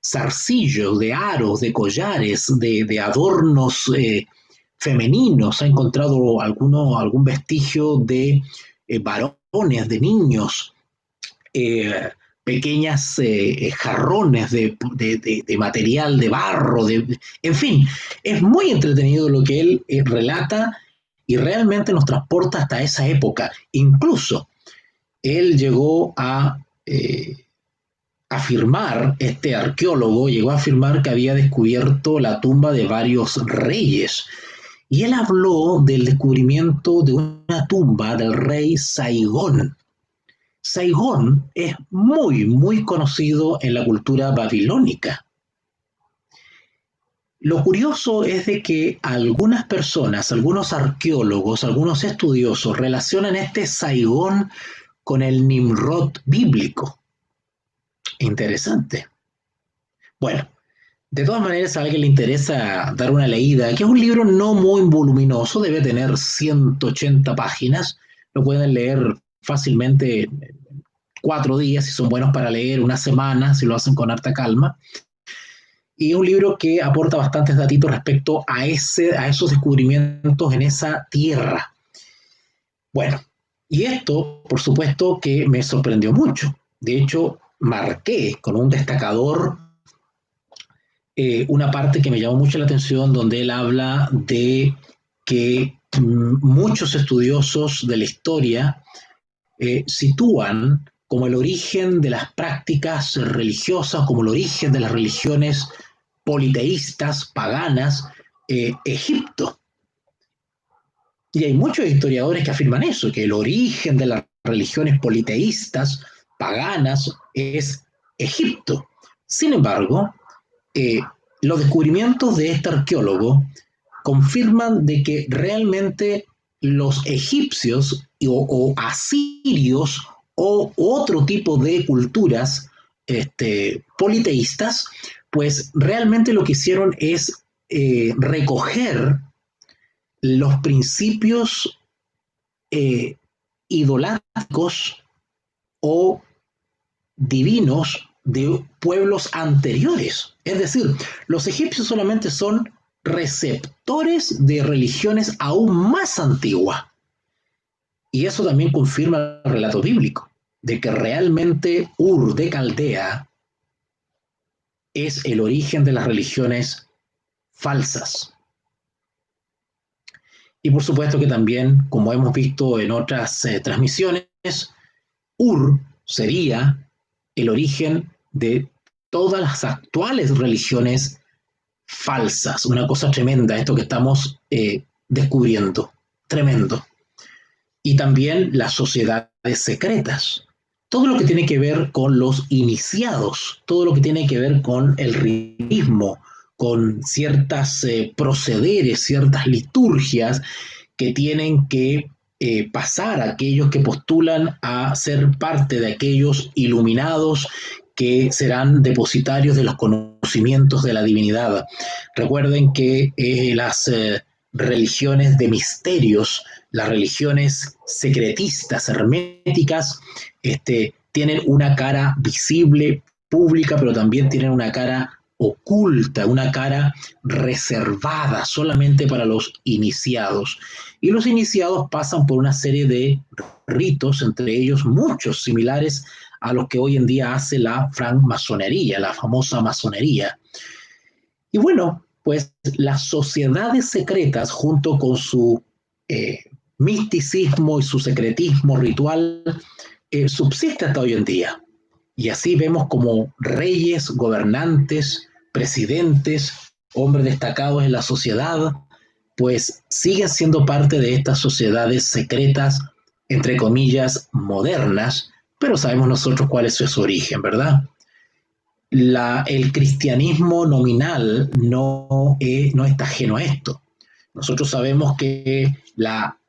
zarcillos, de aros, de collares, de adornos femeninos. Ha encontrado algún vestigio de varones, de niños, pequeñas jarrones de material, de barro, en fin, es muy entretenido lo que él relata y realmente nos transporta hasta esa época. Incluso él llegó a afirmar, este arqueólogo llegó a afirmar que había descubierto la tumba de varios reyes. Y él habló del descubrimiento de una tumba del rey Saigón. Saigón es muy, muy conocido en la cultura babilónica. Lo curioso es de que algunas personas, algunos arqueólogos, algunos estudiosos relacionan este Saigón con el Nimrod bíblico. Interesante. Bueno, de todas maneras, a alguien le interesa dar una leída, que es un libro no muy voluminoso, debe tener 180 páginas, lo pueden leer fácilmente 4 días si son buenos para leer, una semana si lo hacen con harta calma. Y es un libro que aporta bastantes datitos respecto a esos descubrimientos en esa tierra. Bueno, y esto, por supuesto, que me sorprendió mucho. De hecho, marqué con un destacador una parte que me llamó mucho la atención, donde él habla de que muchos estudiosos de la historia sitúan como el origen de las prácticas religiosas, como el origen de las religiones politeístas, paganas, Egipto. Y hay muchos historiadores que afirman eso, que el origen de las religiones politeístas, paganas, es Egipto. Sin embargo, los descubrimientos de este arqueólogo confirman de que realmente los egipcios o asirios o otro tipo de culturas politeístas, pues realmente lo que hicieron es recoger los principios idolátricos o divinos de pueblos anteriores. Es decir, los egipcios solamente son receptores de religiones aún más antiguas. Y eso también confirma el relato bíblico, de que realmente Ur de Caldea es el origen de las religiones falsas. Y por supuesto que también, como hemos visto en otras transmisiones, Ur sería el origen de todas las actuales religiones falsas. Una cosa tremenda, esto que estamos descubriendo. Tremendo. Y también las sociedades secretas. Todo lo que tiene que ver con los iniciados, todo lo que tiene que ver con el ritualismo, con ciertas procederes, ciertas liturgias que tienen que pasar a aquellos que postulan a ser parte de aquellos iluminados que serán depositarios de los conocimientos de la divinidad. Recuerden que las religiones de misterios, las religiones secretistas, herméticas, tienen una cara visible, pública, pero también tienen una cara oculta, una cara reservada solamente para los iniciados. Y los iniciados pasan por una serie de ritos, entre ellos muchos similares a los que hoy en día hace la francmasonería, la famosa masonería. Y bueno, pues las sociedades secretas, junto con su misticismo y su secretismo ritual, subsiste hasta hoy en día. Y así vemos como reyes, gobernantes, presidentes, hombres destacados en la sociedad, pues siguen siendo parte de estas sociedades secretas, entre comillas, modernas, pero sabemos nosotros cuál es su origen, ¿verdad? El cristianismo nominal no está ajeno a esto. Nosotros sabemos que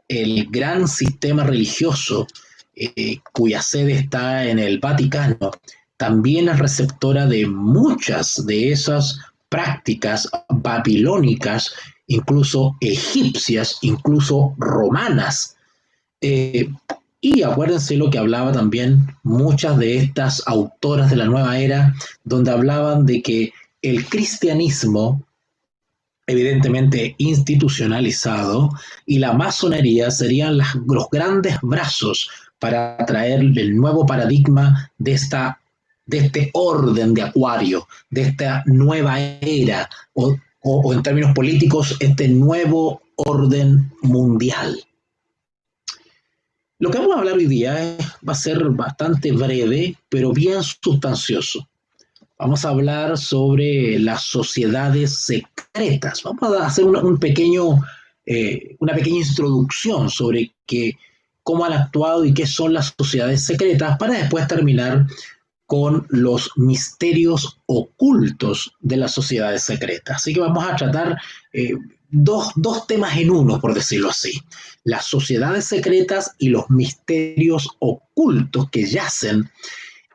el gran sistema religioso cuya sede está en el Vaticano, también es receptora de muchas de esas prácticas babilónicas, incluso egipcias, incluso romanas. Y acuérdense lo que hablaba también muchas de estas autoras de la nueva era, donde hablaban de que el cristianismo, evidentemente institucionalizado, y la masonería serían los grandes brazos para traer el nuevo paradigma de este orden de Acuario, de esta nueva era, o en términos políticos, este nuevo orden mundial. Lo que vamos a hablar hoy día va a ser bastante breve, pero bien sustancioso. Vamos a hablar sobre las sociedades secretas. Vamos a hacer una pequeña introducción sobre cómo han actuado y qué son las sociedades secretas, para después terminar con los misterios ocultos de las sociedades secretas. Así que vamos a tratar dos temas en uno, por decirlo así. Las sociedades secretas y los misterios ocultos que yacen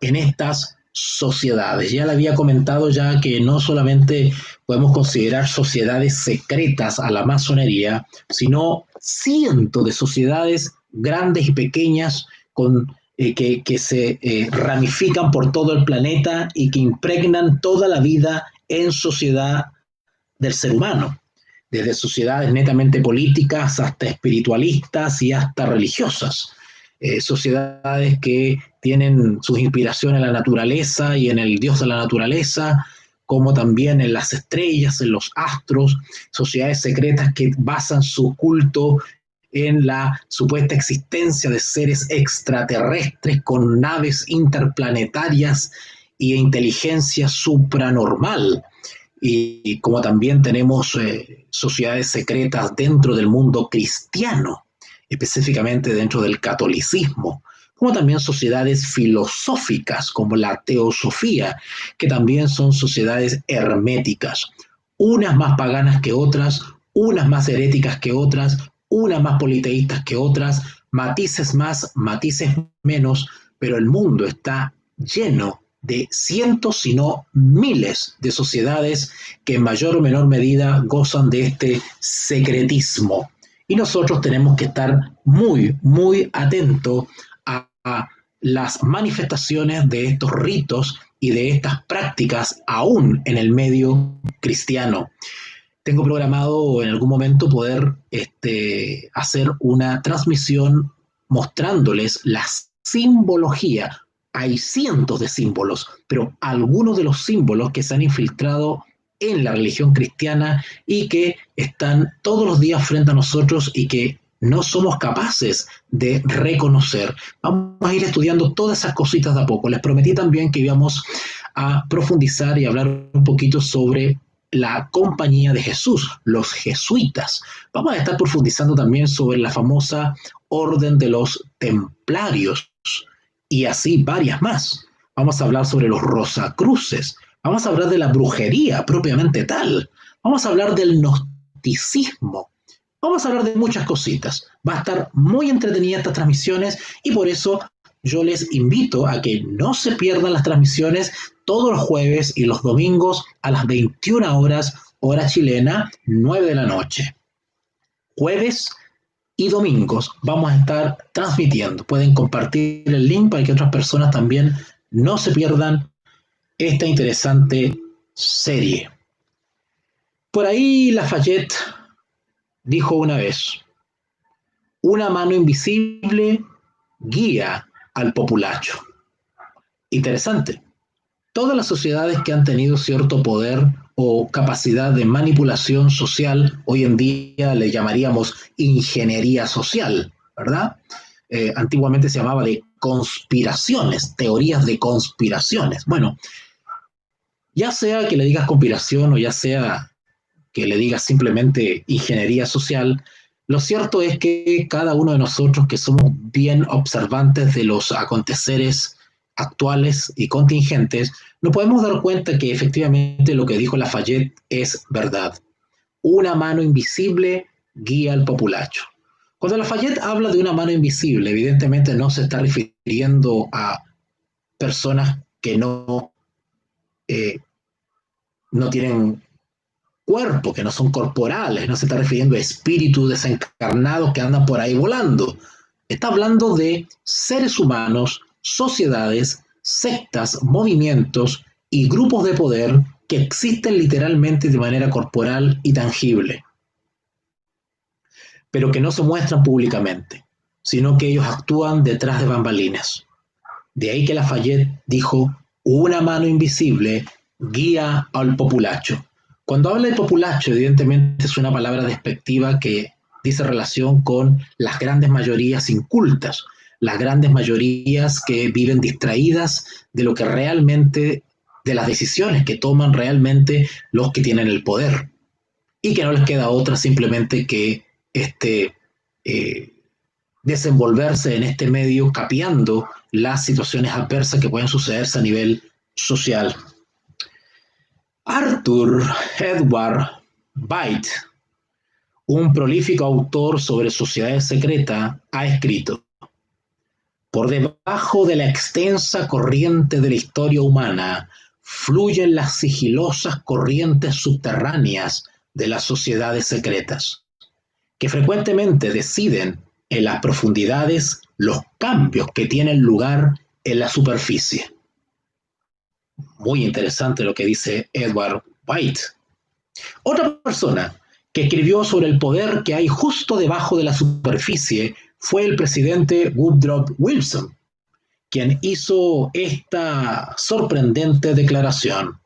en estas sociedades. Ya le había comentado ya que no solamente podemos considerar sociedades secretas a la masonería, sino cientos de sociedades grandes y pequeñas que se ramifican por todo el planeta y que impregnan toda la vida en sociedad del ser humano, desde sociedades netamente políticas hasta espiritualistas y hasta religiosas. Sociedades que tienen sus inspiraciones en la naturaleza y en el Dios de la naturaleza, como también en las estrellas, en los astros, sociedades secretas que basan su culto en la supuesta existencia de seres extraterrestres con naves interplanetarias y inteligencia supranormal. Y como también tenemos sociedades secretas dentro del mundo cristiano, específicamente dentro del catolicismo, como también sociedades filosóficas como la teosofía, que también son sociedades herméticas, unas más paganas que otras, unas más heréticas que otras, unas más politeístas que otras, matices más, matices menos, pero el mundo está lleno de cientos, si no miles de sociedades que en mayor o menor medida gozan de este secretismo. Y nosotros tenemos que estar muy, muy atentos a las manifestaciones de estos ritos y de estas prácticas aún en el medio cristiano. Tengo programado en algún momento poder hacer una transmisión mostrándoles la simbología. Hay cientos de símbolos, pero algunos de los símbolos que se han infiltrado en la religión cristiana y que están todos los días frente a nosotros y que no somos capaces de reconocer. Vamos a ir estudiando todas esas cositas de a poco. Les prometí también que íbamos a profundizar y hablar un poquito sobre la Compañía de Jesús, los jesuitas. Vamos a estar profundizando también sobre la famosa Orden de los Templarios y así varias más. Vamos a hablar sobre los Rosacruces. Vamos a hablar de la brujería propiamente tal. Vamos a hablar del gnosticismo. Vamos a hablar de muchas cositas. Va a estar muy entretenida estas transmisiones y por eso yo les invito a que no se pierdan las transmisiones todos los jueves y los domingos a las 21 horas, hora chilena, 9 de la noche. Jueves y domingos vamos a estar transmitiendo. Pueden compartir el link para que otras personas también no se pierdan esta interesante serie. Por ahí Lafayette dijo una vez: una mano invisible guía al populacho. Interesante. Todas las sociedades que han tenido cierto poder o capacidad de manipulación social, hoy en día le llamaríamos ingeniería social, ¿verdad? Antiguamente se llamaba de conspiraciones, teorías de conspiraciones. Bueno, ya sea que le digas conspiración o ya sea que le digas simplemente ingeniería social, lo cierto es que cada uno de nosotros que somos bien observantes de los aconteceres actuales y contingentes, nos podemos dar cuenta que efectivamente lo que dijo Lafayette es verdad. Una mano invisible guía al populacho. Cuando Lafayette habla de una mano invisible, evidentemente no se está refiriendo a personas que no tienen cuerpo, que no son corporales, no se está refiriendo a espíritus desencarnados que andan por ahí volando. Está hablando de seres humanos, sociedades, sectas, movimientos y grupos de poder que existen literalmente de manera corporal y tangible, pero que no se muestran públicamente, sino que ellos actúan detrás de bambalinas. De ahí que Lafayette dijo: una mano invisible guía al populacho. Cuando habla de populacho, evidentemente es una palabra despectiva que dice relación con las grandes mayorías incultas, las grandes mayorías que viven distraídas de lo que realmente, de las decisiones que toman realmente los que tienen el poder y que no les queda otra simplemente que desenvolverse en este medio capeando las situaciones adversas que pueden sucederse a nivel social. Arthur Edward Bate, un prolífico autor sobre sociedades secretas, ha escrito: por debajo de la extensa corriente de la historia humana fluyen las sigilosas corrientes subterráneas de las sociedades secretas, que frecuentemente deciden en las profundidades los cambios que tienen lugar en la superficie. Muy interesante lo que dice Edward White. Otra persona que escribió sobre el poder que hay justo debajo de la superficie fue el presidente Woodrow Wilson, quien hizo esta sorprendente declaración: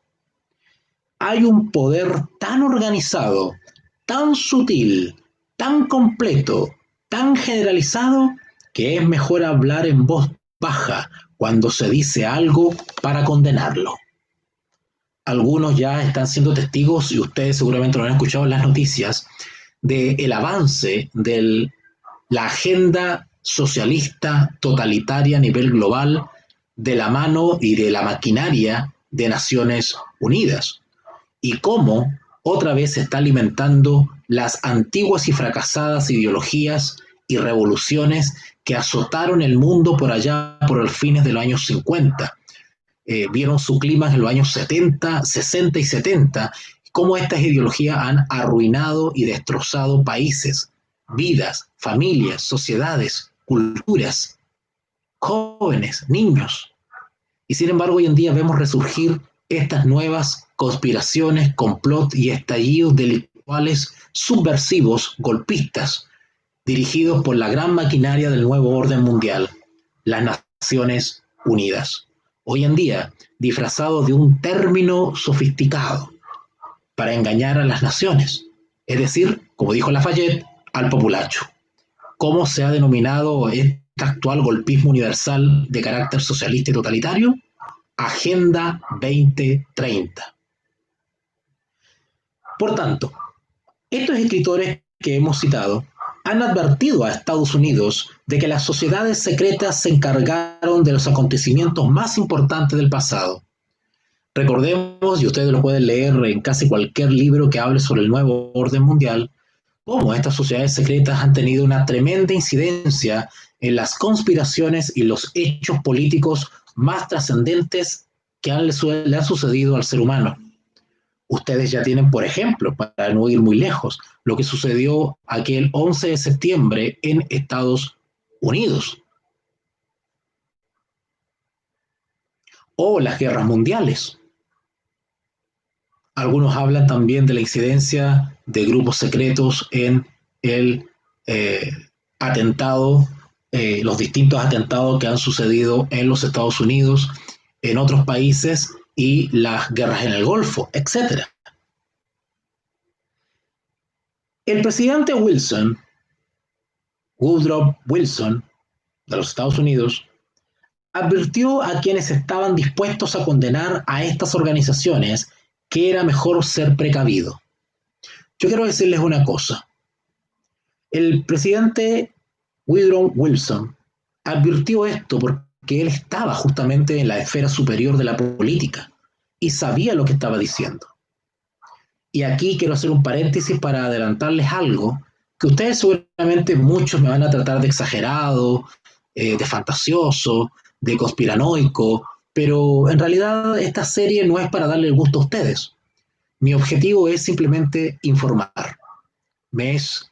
hay un poder tan organizado, tan sutil, tan completo, tan generalizado, que es mejor hablar en voz baja cuando se dice algo para condenarlo. Algunos ya están siendo testigos, y ustedes seguramente lo han escuchado en las noticias, del avance de la agenda socialista totalitaria a nivel global de la mano y de la maquinaria de Naciones Unidas, y cómo otra vez se está alimentando las antiguas y fracasadas ideologías y revoluciones que azotaron el mundo por allá por los fines de los años 50. Vieron su clímax en los años 70, 60 y 70, cómo estas ideologías han arruinado y destrozado países, vidas, familias, sociedades, culturas, jóvenes, niños. Y sin embargo, hoy en día vemos resurgir estas nuevas conspiraciones, complot y estallidos delictuales subversivos, golpistas, dirigidos por la gran maquinaria del nuevo orden mundial, las Naciones Unidas. Hoy en día, disfrazados de un término sofisticado para engañar a las naciones, es decir, como dijo Lafayette, al populacho. ¿Cómo se ha denominado este actual golpismo universal de carácter socialista y totalitario? Agenda 2030. Por tanto, estos escritores que hemos citado han advertido a Estados Unidos de que las sociedades secretas se encargaron de los acontecimientos más importantes del pasado. Recordemos, y ustedes lo pueden leer en casi cualquier libro que hable sobre el nuevo orden mundial, cómo estas sociedades secretas han tenido una tremenda incidencia en las conspiraciones y los hechos políticos más trascendentes que le han sucedido al ser humano. Ustedes ya tienen, por ejemplo, para no ir muy lejos, lo que sucedió aquel 11 de septiembre en Estados Unidos. O las guerras mundiales. Algunos hablan también de la incidencia de grupos secretos en el atentado, los distintos atentados que han sucedido en los Estados Unidos, en otros países y las guerras en el Golfo, etc. El presidente Wilson, Woodrow Wilson, de los Estados Unidos, advirtió a quienes estaban dispuestos a condenar a estas organizaciones que era mejor ser precavido. Yo quiero decirles una cosa. El presidente Woodrow Wilson advirtió esto porque él estaba justamente en la esfera superior de la política y sabía lo que estaba diciendo. Y aquí quiero hacer un paréntesis para adelantarles algo que ustedes seguramente muchos me van a tratar de exagerado, de fantasioso, de conspiranoico, pero en realidad esta serie no es para darle el gusto a ustedes. Mi objetivo es simplemente informar. Me es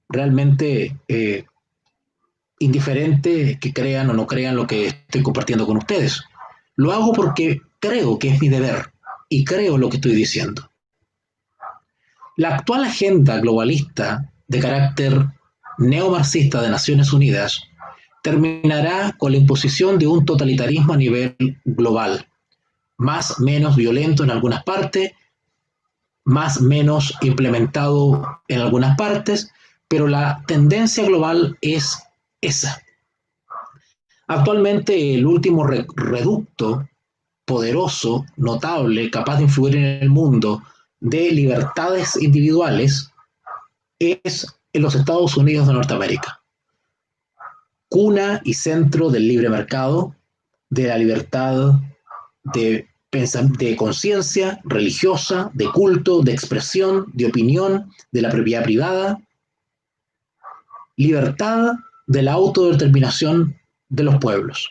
realmente indiferente que crean o no crean lo que estoy compartiendo con ustedes. Lo hago porque creo que es mi deber y creo lo que estoy diciendo. La actual agenda globalista de carácter neomarxista de Naciones Unidas terminará con la imposición de un totalitarismo a nivel global, más menos violento en algunas partes, más menos implementado en algunas partes, pero la tendencia global es esa. Actualmente el último reducto poderoso, notable, capaz de influir en el mundo de libertades individuales es en los Estados Unidos de Norteamérica. Cuna y centro del libre mercado, de la libertad de conciencia religiosa, de culto, de expresión, de opinión, de la propiedad privada, libertad de la autodeterminación de los pueblos.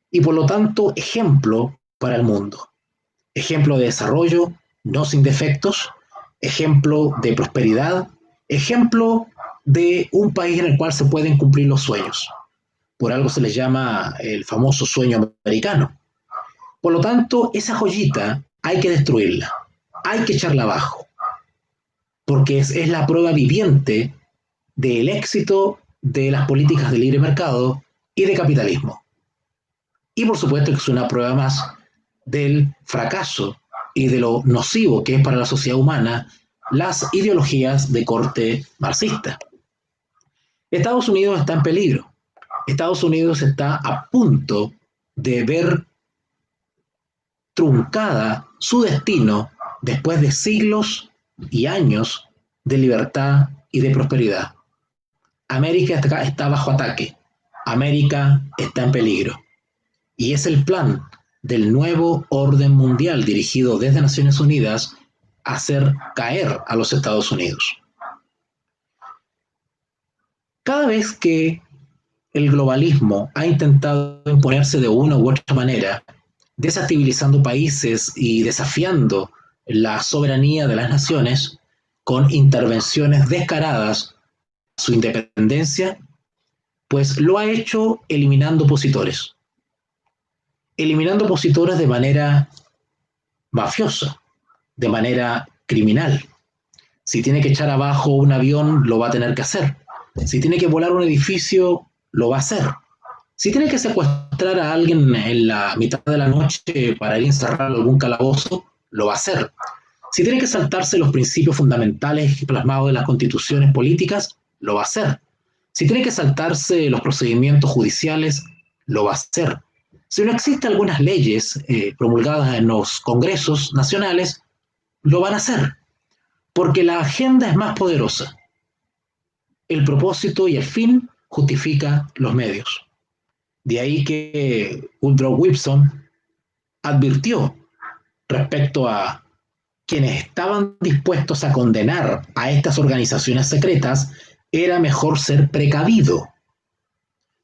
Y por lo tanto, ejemplo para el mundo. Ejemplo de desarrollo, no sin defectos, ejemplo de prosperidad, ejemplo de un país en el cual se pueden cumplir los sueños. Por algo se les llama el famoso sueño americano. Por lo tanto, esa joyita hay que destruirla, hay que echarla abajo, porque es la prueba viviente del éxito de las políticas de libre mercado y de capitalismo. Y por supuesto que es una prueba más del fracaso y de lo nocivo que es para la sociedad humana las ideologías de corte marxista. Estados Unidos está en peligro. Estados Unidos está a punto de ver truncada su destino después de siglos y años de libertad y de prosperidad. América está bajo ataque. América está en peligro. Y es el plan del nuevo orden mundial dirigido desde Naciones Unidas a hacer caer a los Estados Unidos. Cada vez que el globalismo ha intentado imponerse de una u otra manera, desestabilizando países y desafiando la soberanía de las naciones con intervenciones descaradas a su independencia, pues lo ha hecho eliminando opositores de manera mafiosa, de manera criminal. Si tiene que echar abajo un avión, lo va a tener que hacer. Si tiene que volar un edificio, lo va a hacer. Si tiene que secuestrar a alguien en la mitad de la noche para ir a encerrarlo en algún calabozo, lo va a hacer. Si tiene que saltarse los principios fundamentales plasmados en las constituciones políticas, lo va a hacer. Si tiene que saltarse los procedimientos judiciales, lo va a hacer. Si no existen algunas leyes promulgadas en los congresos nacionales, lo van a hacer. Porque la agenda es más poderosa. El propósito y el fin justifica los medios. De ahí que Woodrow Wilson advirtió respecto a quienes estaban dispuestos a condenar a estas organizaciones secretas, era mejor ser precavido.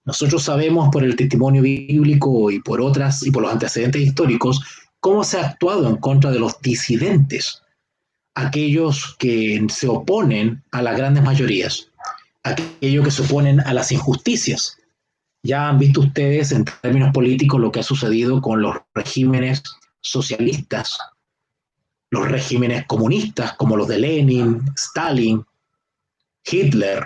Nosotros sabemos por el testimonio bíblico y por los antecedentes históricos cómo se ha actuado en contra de los disidentes, aquellos que se oponen a las grandes mayorías, aquellos que se oponen a las injusticias. Ya han visto ustedes en términos políticos lo que ha sucedido con los regímenes socialistas, los regímenes comunistas como los de Lenin, Stalin, Hitler,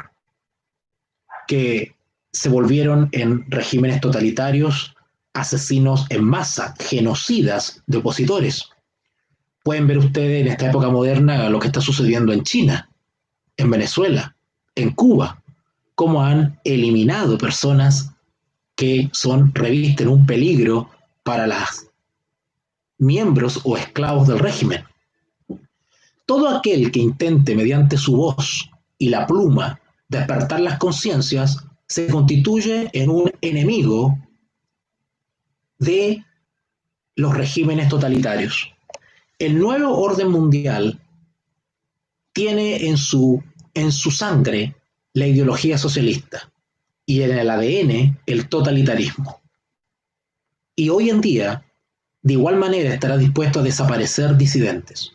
que se volvieron en regímenes totalitarios, asesinos en masa, genocidas de opositores. Pueden ver ustedes en esta época moderna lo que está sucediendo en China, en Venezuela, en Cuba, cómo han eliminado personas que revisten un peligro para los miembros o esclavos del régimen. Todo aquel que intente mediante su voz y la pluma despertar las conciencias se constituye en un enemigo de los regímenes totalitarios. El nuevo orden mundial tiene en su sangre la ideología socialista y en el ADN el totalitarismo. Y hoy en día, de igual manera, estará dispuesto a desaparecer disidentes.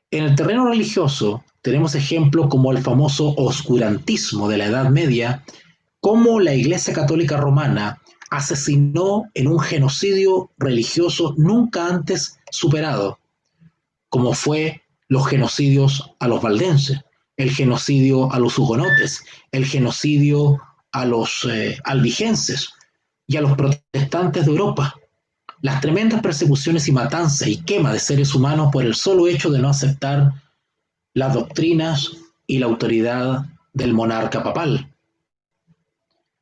En el terreno religioso tenemos ejemplos como el famoso oscurantismo de la Edad Media, cómo la Iglesia Católica Romana asesinó en un genocidio religioso nunca antes superado, como fue los genocidios a los valdenses, el genocidio a los hugonotes, el genocidio a los albigenses y a los protestantes de Europa. Las tremendas persecuciones y matanzas y quema de seres humanos por el solo hecho de no aceptar las doctrinas y la autoridad del monarca papal.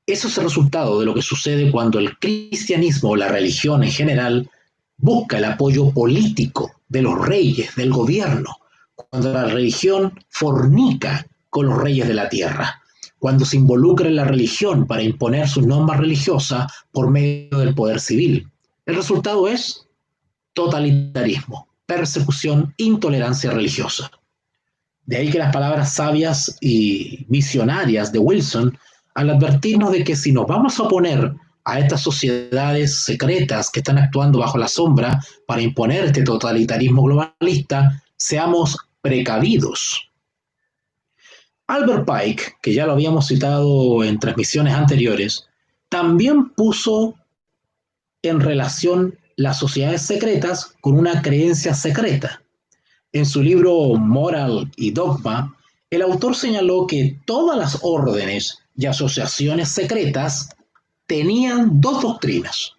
Eso es el resultado de lo que sucede cuando el cristianismo o la religión en general busca el apoyo político de los reyes, del gobierno, cuando la religión fornica con los reyes de la tierra, cuando se involucra en la religión para imponer sus normas religiosas por medio del poder civil. El resultado es totalitarismo, persecución, intolerancia religiosa. De ahí que las palabras sabias y visionarias de Wilson, al advertirnos de que si nos vamos a oponer a estas sociedades secretas que están actuando bajo la sombra para imponer este totalitarismo globalista, seamos precavidos. Albert Pike, que ya lo habíamos citado en transmisiones anteriores, también puso en relación las sociedades secretas con una creencia secreta. En su libro Moral y Dogma, el autor señaló que todas las órdenes y asociaciones secretas tenían dos doctrinas,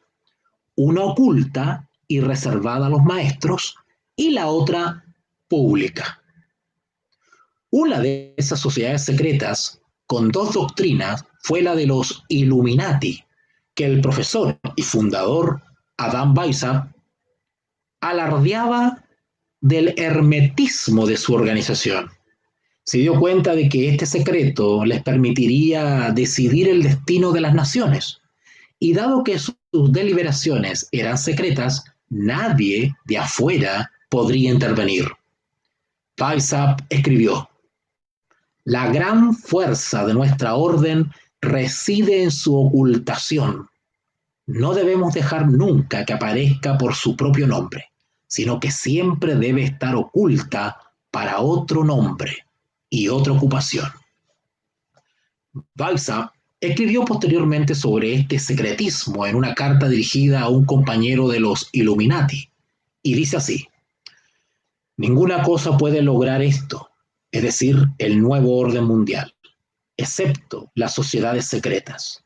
una oculta y reservada a los maestros y la otra pública. Una de esas sociedades secretas con dos doctrinas fue la de los Illuminati, que el profesor y fundador Adam Weishaupt alardeaba del hermetismo de su organización. Se dio cuenta de que este secreto les permitiría decidir el destino de las naciones. Y dado que sus deliberaciones eran secretas, nadie de afuera podría intervenir. Weishaupt escribió: La gran fuerza de nuestra orden reside en su ocultación. No debemos dejar nunca que aparezca por su propio nombre, sino que siempre debe estar oculta para otro nombre y otra ocupación. Weishaupt escribió posteriormente sobre este secretismo en una carta dirigida a un compañero de los Illuminati, y dice así: ninguna cosa puede lograr esto, es decir, el nuevo orden mundial, excepto las sociedades secretas.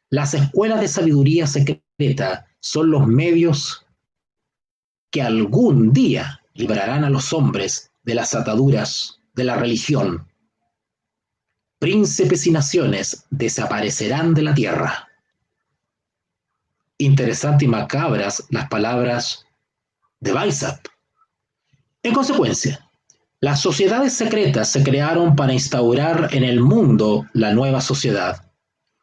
Las escuelas de sabiduría secreta son los medios que algún día librarán a los hombres de las ataduras de la religión. Príncipes y naciones desaparecerán de la tierra. Interesantes y macabras las palabras de Weishaupt. En consecuencia, las sociedades secretas se crearon para instaurar en el mundo la nueva sociedad,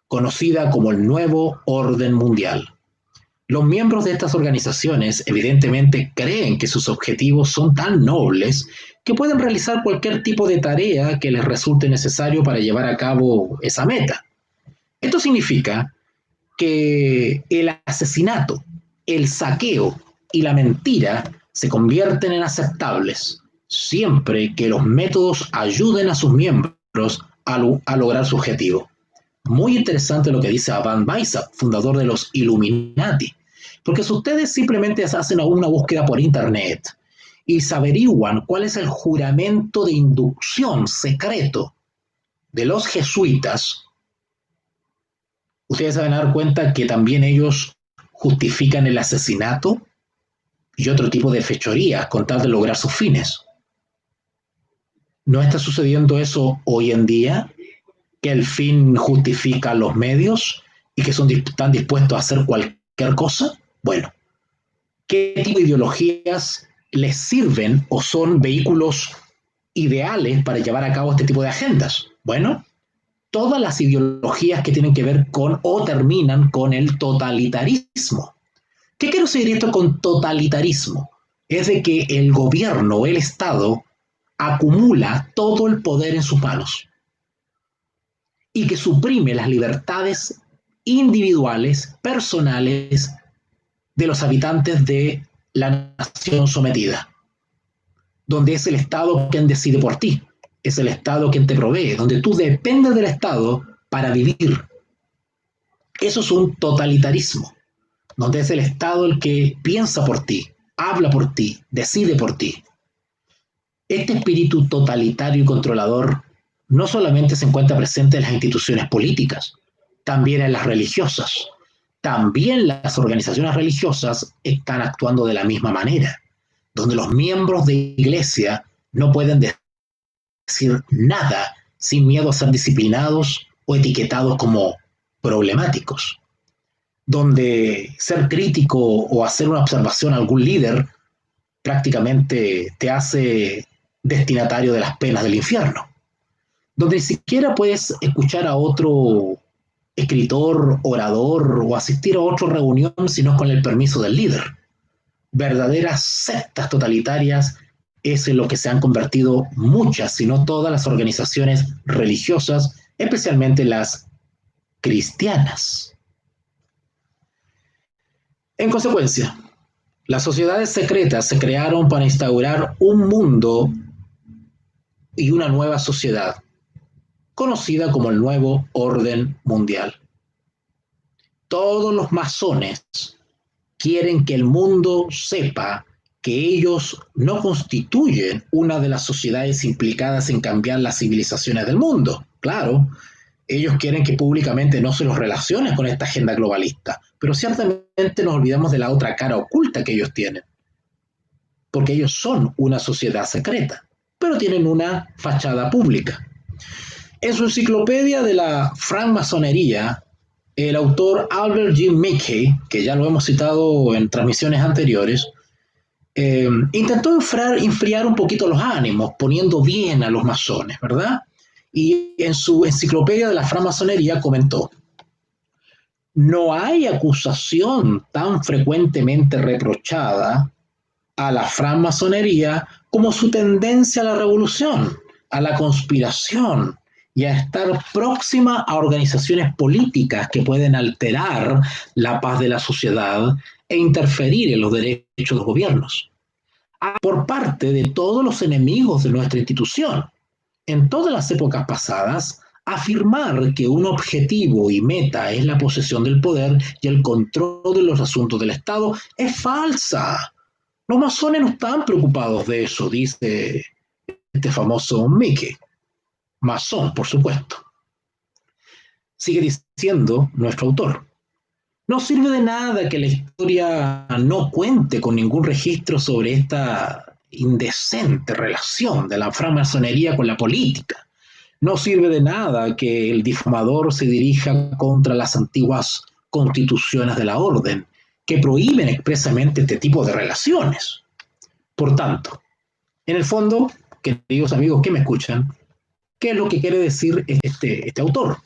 conocida como el nuevo orden mundial. Los miembros de estas organizaciones evidentemente creen que sus objetivos son tan nobles que pueden realizar cualquier tipo de tarea que les resulte necesario para llevar a cabo esa meta. Esto significa que el asesinato, el saqueo y la mentira se convierten en aceptables siempre que los métodos ayuden a sus miembros a lograr su objetivo. Muy interesante lo que dice Abraham Weishaupt, fundador de los Illuminati, porque si ustedes simplemente hacen una búsqueda por internet y se averiguan cuál es el juramento de inducción secreto de los jesuitas, ustedes se van a dar cuenta que también ellos justifican el asesinato y otro tipo de fechorías con tal de lograr sus fines. ¿No está sucediendo eso hoy en día? Que el fin justifica los medios y que están dispuestos a hacer cualquier cosa. Bueno, ¿qué tipo de ideologías les sirven o son vehículos ideales para llevar a cabo este tipo de agendas? Bueno, todas las ideologías que tienen que ver con o terminan con el totalitarismo. ¿Qué quiero decir esto con totalitarismo? Es de que el gobierno o el Estado acumula todo el poder en sus manos y que suprime las libertades individuales, personales de los habitantes de la nación sometida, donde es el Estado quien decide por ti, es el Estado quien te provee, donde tú dependes del Estado para vivir. Eso es un totalitarismo, donde es el Estado el que piensa por ti, habla por ti, decide por ti. Este espíritu totalitario y controlador no solamente se encuentra presente en las instituciones políticas, también en las religiosas. También las organizaciones religiosas están actuando de la misma manera, donde los miembros de iglesia no pueden decir nada sin miedo a ser disciplinados o etiquetados como problemáticos, donde ser crítico o hacer una observación a algún líder prácticamente te hace destinatario de las penas del infierno, donde ni siquiera puedes escuchar a otro escritor, orador o asistir a otra reunión sino con el permiso del líder. Verdaderas sectas totalitarias es en lo que se han convertido muchas, si no todas las organizaciones religiosas, especialmente las cristianas. En consecuencia, las sociedades secretas se crearon para instaurar un mundo y una nueva sociedad, conocida como el nuevo orden mundial. Todos los masones quieren que el mundo sepa que ellos no constituyen una de las sociedades implicadas en cambiar las civilizaciones del mundo. Claro, ellos quieren que públicamente no se los relacione con esta agenda globalista, pero ciertamente nos olvidamos de la otra cara oculta que ellos tienen, porque ellos son una sociedad secreta, pero tienen una fachada pública. En su enciclopedia de la francmasonería, el autor Albert G. Mackey, que ya lo hemos citado en transmisiones anteriores, intentó enfriar un poquito los ánimos, poniendo bien a los masones, ¿verdad? Y en su enciclopedia de la francmasonería comentó: no hay acusación tan frecuentemente reprochada a la francmasonería como su tendencia a la revolución, a la conspiración y a estar próxima a organizaciones políticas que pueden alterar la paz de la sociedad e interferir en los derechos de los gobiernos. Por parte de todos los enemigos de nuestra institución. En todas las épocas pasadas, afirmar que un objetivo y meta es la posesión del poder y el control de los asuntos del Estado es falsa. Los masones no están preocupados de eso, dice este famoso Mickey. Masón, por supuesto. Sigue diciendo nuestro autor. No sirve de nada que la historia no cuente con ningún registro sobre esta indecente relación de la francmasonería con la política. No sirve de nada que el difamador se dirija contra las antiguas constituciones de la orden, que prohíben expresamente este tipo de relaciones. Por tanto, en el fondo, queridos amigos que me escuchan, ¿qué es lo que quiere decir este autor?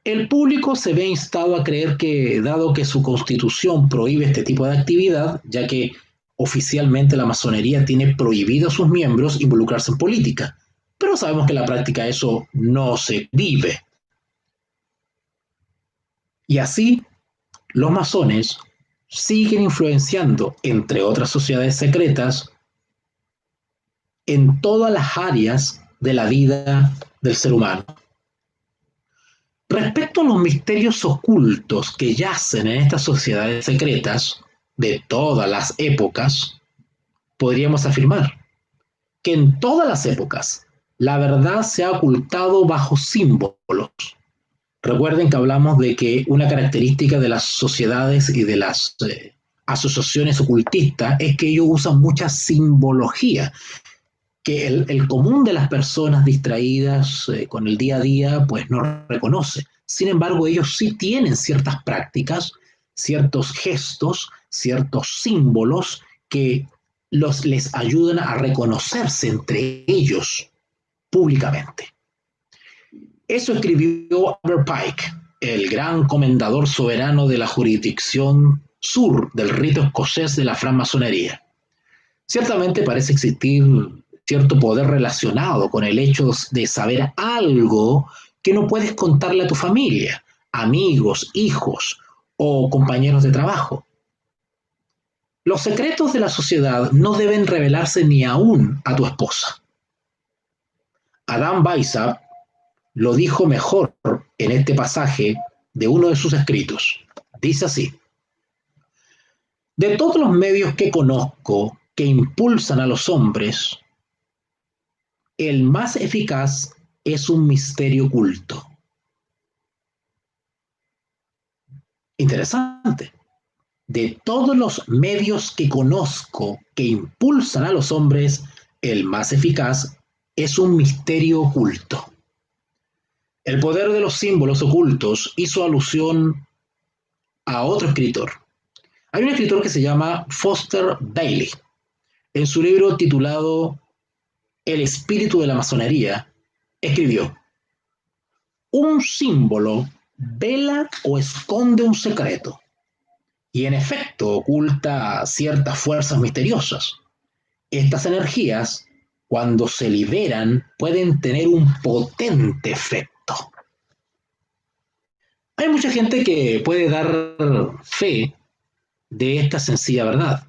El público se ve instado a creer que, dado que su constitución prohíbe este tipo de actividad, ya que oficialmente la masonería tiene prohibido a sus miembros involucrarse en política, pero sabemos que en la práctica eso no se vive. Y así, los masones siguen influenciando, entre otras sociedades secretas, en todas las áreas de la vida del ser humano. Respecto a los misterios ocultos que yacen en estas sociedades secretas de todas las épocas, podríamos afirmar que en todas las épocas la verdad se ha ocultado bajo símbolos. Recuerden que hablamos de que una característica de las sociedades y de las asociaciones ocultistas es que ellos usan mucha simbología, que el común de las personas distraídas con el día a día pues no reconoce. Sin embargo, ellos sí tienen ciertas prácticas, ciertos gestos, ciertos símbolos que les ayudan a reconocerse entre ellos públicamente. Eso escribió Albert Pike, el gran comendador soberano de la jurisdicción sur del rito escocés de la francmasonería. Ciertamente parece existir cierto poder relacionado con el hecho de saber algo que no puedes contarle a tu familia, amigos, hijos o compañeros de trabajo. Los secretos de la sociedad no deben revelarse ni aún a tu esposa. Adam Weishaupt lo dijo mejor en este pasaje de uno de sus escritos. Dice así: de todos los medios que conozco que impulsan a los hombres, el más eficaz es un misterio oculto. Interesante. De todos los medios que conozco que impulsan a los hombres, el más eficaz es un misterio oculto. El poder de los símbolos ocultos hizo alusión a otro escritor. Hay un escritor que se llama Foster Bailey. En su libro titulado El espíritu de la masonería, escribió: un símbolo vela o esconde un secreto, y en efecto oculta ciertas fuerzas misteriosas. Estas energías, cuando se liberan, pueden tener un potente efecto. Hay mucha gente que puede dar fe de esta sencilla verdad.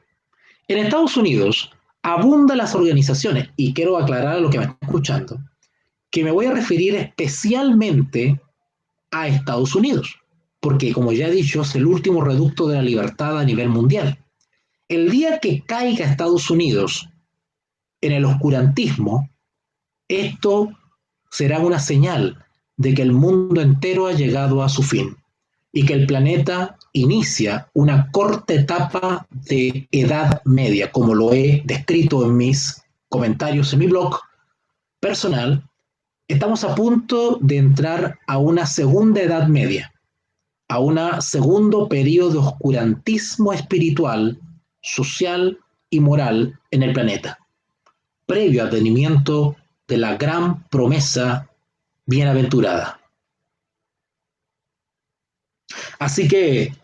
En Estados Unidos abundan las organizaciones, y quiero aclarar a lo que me está escuchando, que me voy a referir especialmente a Estados Unidos, porque como ya he dicho, es el último reducto de la libertad a nivel mundial. El día que caiga Estados Unidos en el oscurantismo, esto será una señal de que el mundo entero ha llegado a su fin y que el planeta inicia una corta etapa de edad media, como lo he descrito en mis comentarios en mi blog personal. Estamos a punto de entrar a una segunda edad media, a un segundo periodo de oscurantismo espiritual, social y moral en el planeta, previo advenimiento de la gran promesa bienaventurada. Así que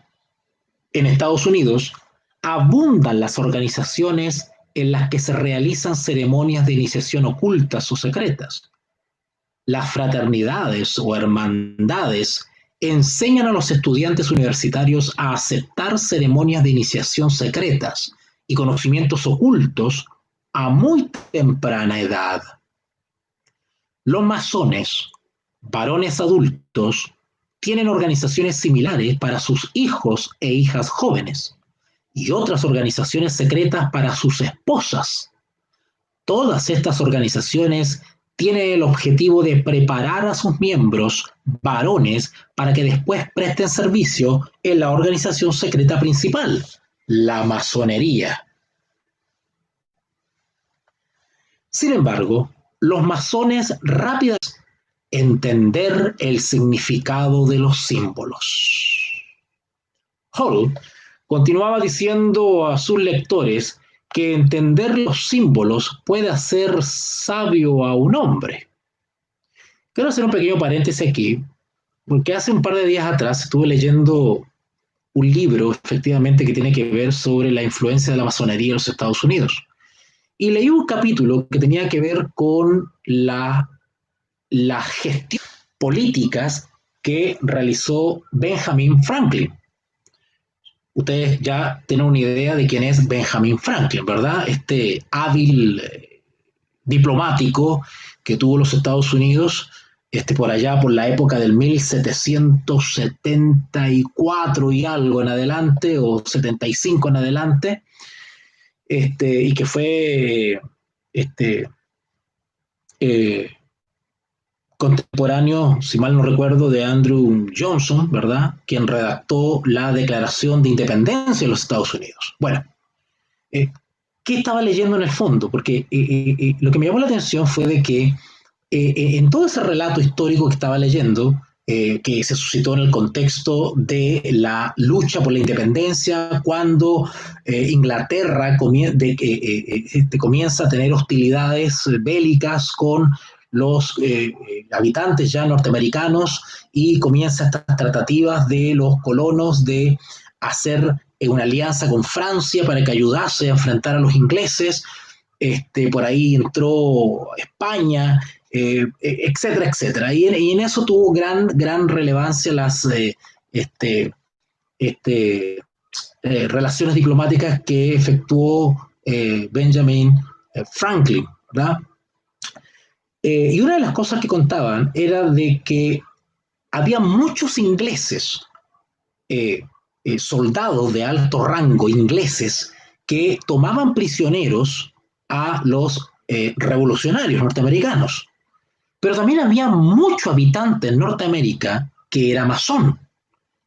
en Estados Unidos abundan las organizaciones en las que se realizan ceremonias de iniciación ocultas o secretas. Las fraternidades o hermandades enseñan a los estudiantes universitarios a aceptar ceremonias de iniciación secretas y conocimientos ocultos a muy temprana edad. Los masones, varones adultos, tienen organizaciones similares para sus hijos e hijas jóvenes y otras organizaciones secretas para sus esposas. Todas estas organizaciones tienen el objetivo de preparar a sus miembros varones para que después presten servicio en la organización secreta principal, la masonería. Sin embargo, los masones rápidamente entender el significado de los símbolos. Hull continuaba diciendo a sus lectores que entender los símbolos puede hacer sabio a un hombre. Quiero hacer un pequeño paréntesis aquí, porque hace un par de días atrás estuve leyendo un libro, efectivamente, que tiene que ver sobre la influencia de la masonería en los Estados Unidos. Y leí un capítulo que tenía que ver con las gestiones políticas que realizó Benjamin Franklin. Ustedes ya tienen una idea de quién es Benjamin Franklin, ¿verdad? Este hábil diplomático que tuvo los Estados Unidos por allá por la época del 1774 y algo en adelante, o 75 en adelante, y que fue contemporáneo, si mal no recuerdo, de Andrew Johnson, ¿verdad?, quien redactó la Declaración de Independencia de los Estados Unidos. Bueno, ¿qué estaba leyendo en el fondo? Porque lo que me llamó la atención fue de que en todo ese relato histórico que estaba leyendo, que se suscitó en el contexto de la lucha por la independencia, cuando Inglaterra comienza a tener hostilidades bélicas con los habitantes ya norteamericanos, y comienza estas tratativas de los colonos de hacer una alianza con Francia para que ayudase a enfrentar a los ingleses. Por ahí entró España, etcétera, etcétera. Y en eso tuvo gran relevancia las relaciones diplomáticas que efectuó Benjamin Franklin, ¿verdad? Y una de las cosas que contaban era de que había muchos ingleses, soldados de alto rango ingleses, que tomaban prisioneros a los revolucionarios norteamericanos. Pero también había mucho habitante en Norteamérica que era masón,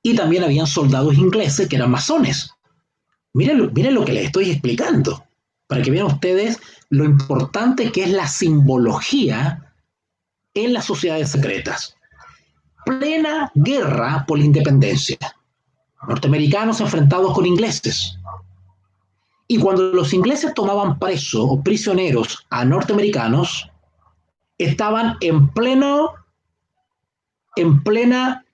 y también habían soldados ingleses que eran masones. Miren lo que les estoy explicando, para que vean ustedes lo importante que es la simbología en las sociedades secretas. Plena guerra por la independencia. Norteamericanos enfrentados con ingleses. Y cuando los ingleses tomaban presos o prisioneros a norteamericanos, estaban en plena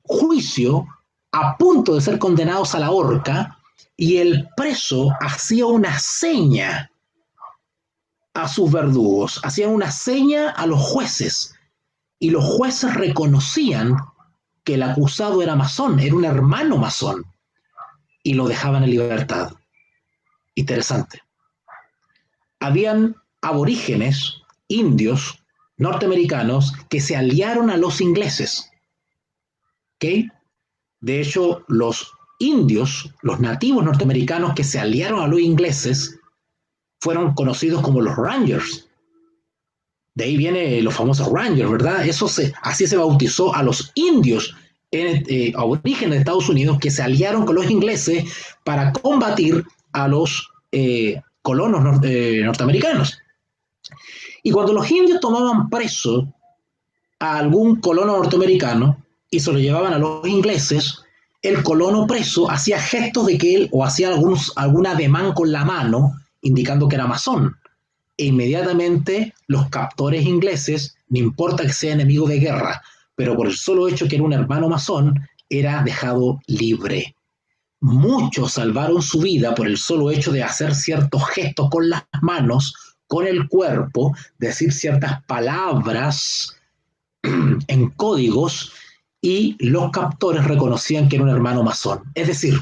juicio, a punto de ser condenados a la horca, y el preso hacía una seña a sus verdugos, hacían una seña a los jueces, y los jueces reconocían que el acusado era masón, era un hermano masón, y lo dejaban en libertad. Interesante. Habían aborígenes, indios, norteamericanos, que se aliaron a los ingleses. ¿Okay? De hecho, los indios, los nativos norteamericanos que se aliaron a los ingleses, fueron conocidos como los Rangers. De ahí vienen los famosos Rangers, ¿verdad? Así se bautizó a los indios aborígenes de Estados Unidos que se aliaron con los ingleses para combatir a los colonos norteamericanos. Y cuando los indios tomaban preso a algún colono norteamericano y se lo llevaban a los ingleses, el colono preso hacía gestos de que él, o hacía algún ademán con la mano, indicando que era masón. E inmediatamente los captores ingleses, no importa que sea enemigo de guerra, pero por el solo hecho que era un hermano masón, era dejado libre. muchos salvaron su vida por el solo hecho de hacer ciertos gestos con las manos, con el cuerpo, decir ciertas palabras en códigos, y los captores reconocían que era un hermano masón. Es decir,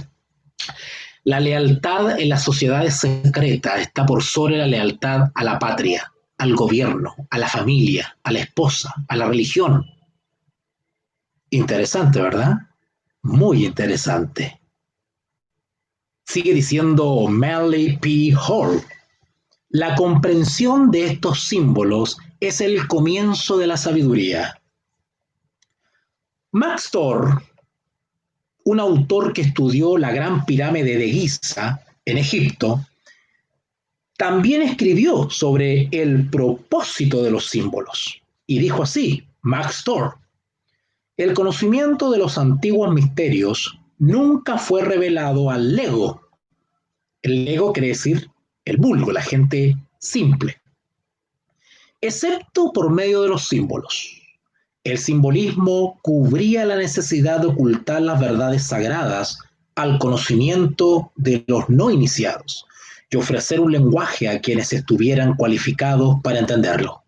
la lealtad en las sociedades secretas está por sobre la lealtad a la patria, al gobierno, a la familia, a la esposa, a la religión. Interesante, ¿verdad? Muy interesante. Sigue diciendo Manly P. Hall: la comprensión de estos símbolos es el comienzo de la sabiduría. Max Thor, un autor que estudió la Gran Pirámide de Giza en Egipto, también escribió sobre el propósito de los símbolos. Y dijo así, Max Thor: el conocimiento de los antiguos misterios nunca fue revelado al lego. El lego quiere decir el vulgo, la gente simple, excepto por medio de los símbolos. El simbolismo cubría la necesidad de ocultar las verdades sagradas al conocimiento de los no iniciados y ofrecer un lenguaje a quienes estuvieran cualificados para entenderlo.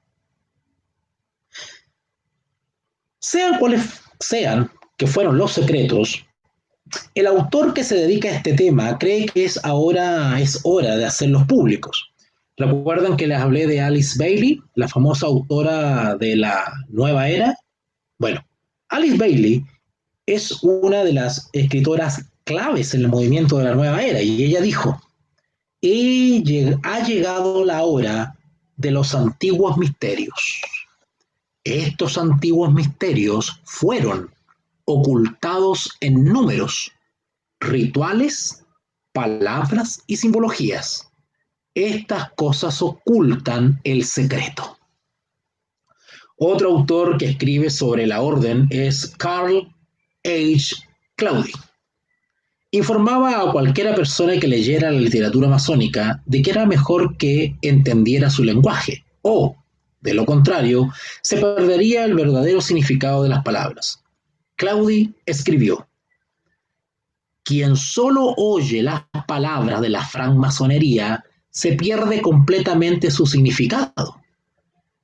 Sean cuales sean que fueron los secretos, el autor que se dedica a este tema cree que es hora de hacerlos públicos. ¿Recuerdan que les hablé de Alice Bailey, la famosa autora de la Nueva Era? Bueno, Alice Bailey es una de las escritoras claves en el movimiento de la Nueva Era, y ella dijo: ha llegado la hora de los antiguos misterios. Estos antiguos misterios fueron ocultados en números, rituales, palabras y simbologías. Estas cosas ocultan el secreto. Otro autor que escribe sobre la orden es Carl H. Claudy. Informaba a cualquiera persona que leyera la literatura masónica de que era mejor que entendiera su lenguaje, o, de lo contrario, se perdería el verdadero significado de las palabras. Claudy escribió: quien solo oye las palabras de la francmasonería se pierde completamente su significado.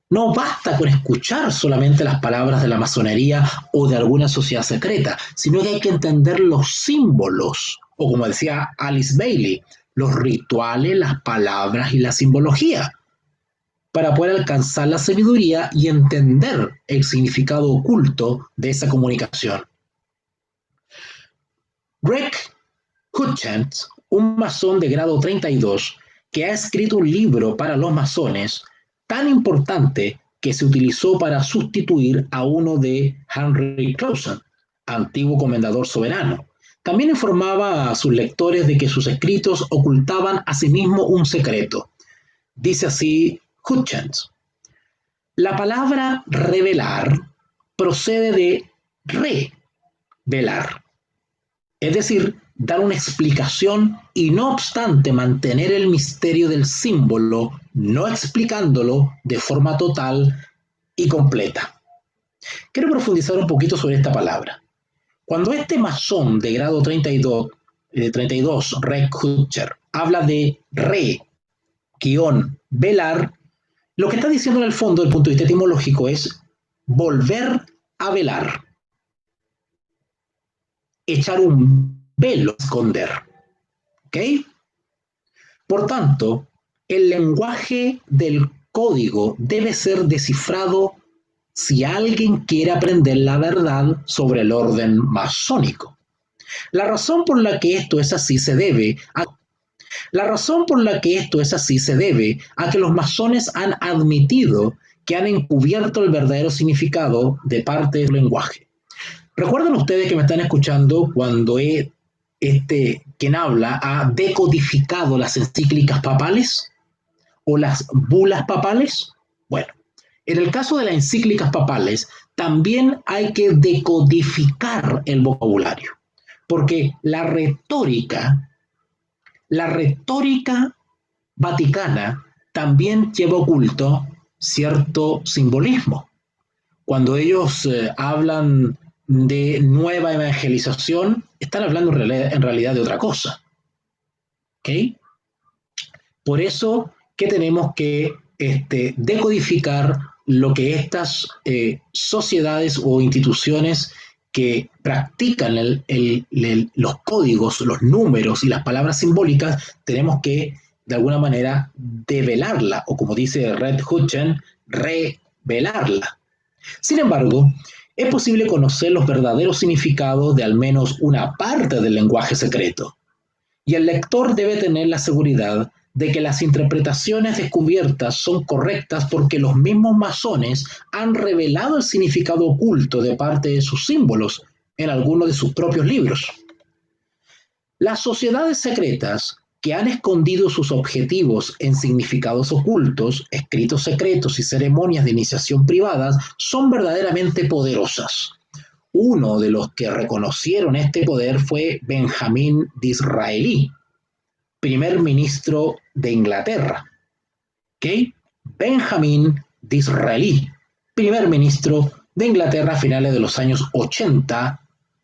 No basta con escuchar solamente las palabras de la masonería o de alguna sociedad secreta, sino que hay que entender los símbolos, o como decía Alice Bailey, los rituales, las palabras y la simbología, para poder alcanzar la sabiduría y entender el significado oculto de esa comunicación. Greg Hutchins, un masón de grado 32, que ha escrito un libro para los masones tan importante que se utilizó para sustituir a uno de Henry Clausen, antiguo comendador soberano. También informaba a sus lectores de que sus escritos ocultaban asimismo un secreto. Dice así Hutchins: la palabra revelar procede de revelar, es decir, dar una explicación y no obstante mantener el misterio del símbolo, no explicándolo de forma total y completa. Quiero profundizar un poquito sobre esta palabra. Cuando este masón de grado 32, Greg Hutcher, habla de velar, lo que está diciendo en el fondo, desde el punto de vista etimológico, es volver a velar, echar un velo, esconder. ¿Ok? Por tanto, el lenguaje del código debe ser descifrado si alguien quiere aprender la verdad sobre el orden masónico. La razón por la que esto es así se debe a que los masones han admitido que han encubierto el verdadero significado de parte del lenguaje. ¿Recuerdan ustedes que me están escuchando cuando quien habla ha decodificado las encíclicas papales o las bulas papales? Bueno, en el caso de las encíclicas papales también hay que decodificar el vocabulario, porque la retórica vaticana también lleva oculto cierto simbolismo. Cuando ellos hablan de nueva evangelización, están hablando en realidad de otra cosa. ¿Ok? Por eso que tenemos que decodificar lo que estas sociedades o instituciones que practican los códigos, los números y las palabras simbólicas, tenemos que de alguna manera develarla, o como dice Red Hutchen, revelarla. Sin embargo, es posible conocer los verdaderos significados de al menos una parte del lenguaje secreto, y el lector debe tener la seguridad de que las interpretaciones descubiertas son correctas porque los mismos masones han revelado el significado oculto de parte de sus símbolos en algunos de sus propios libros. Las sociedades secretas que han escondido sus objetivos en significados ocultos, escritos secretos y ceremonias de iniciación privadas son verdaderamente poderosas. Uno de los que reconocieron este poder fue Benjamín Disraeli, primer ministro de Inglaterra. ¿Okay? Benjamín Disraeli, primer ministro de Inglaterra a finales de los años 80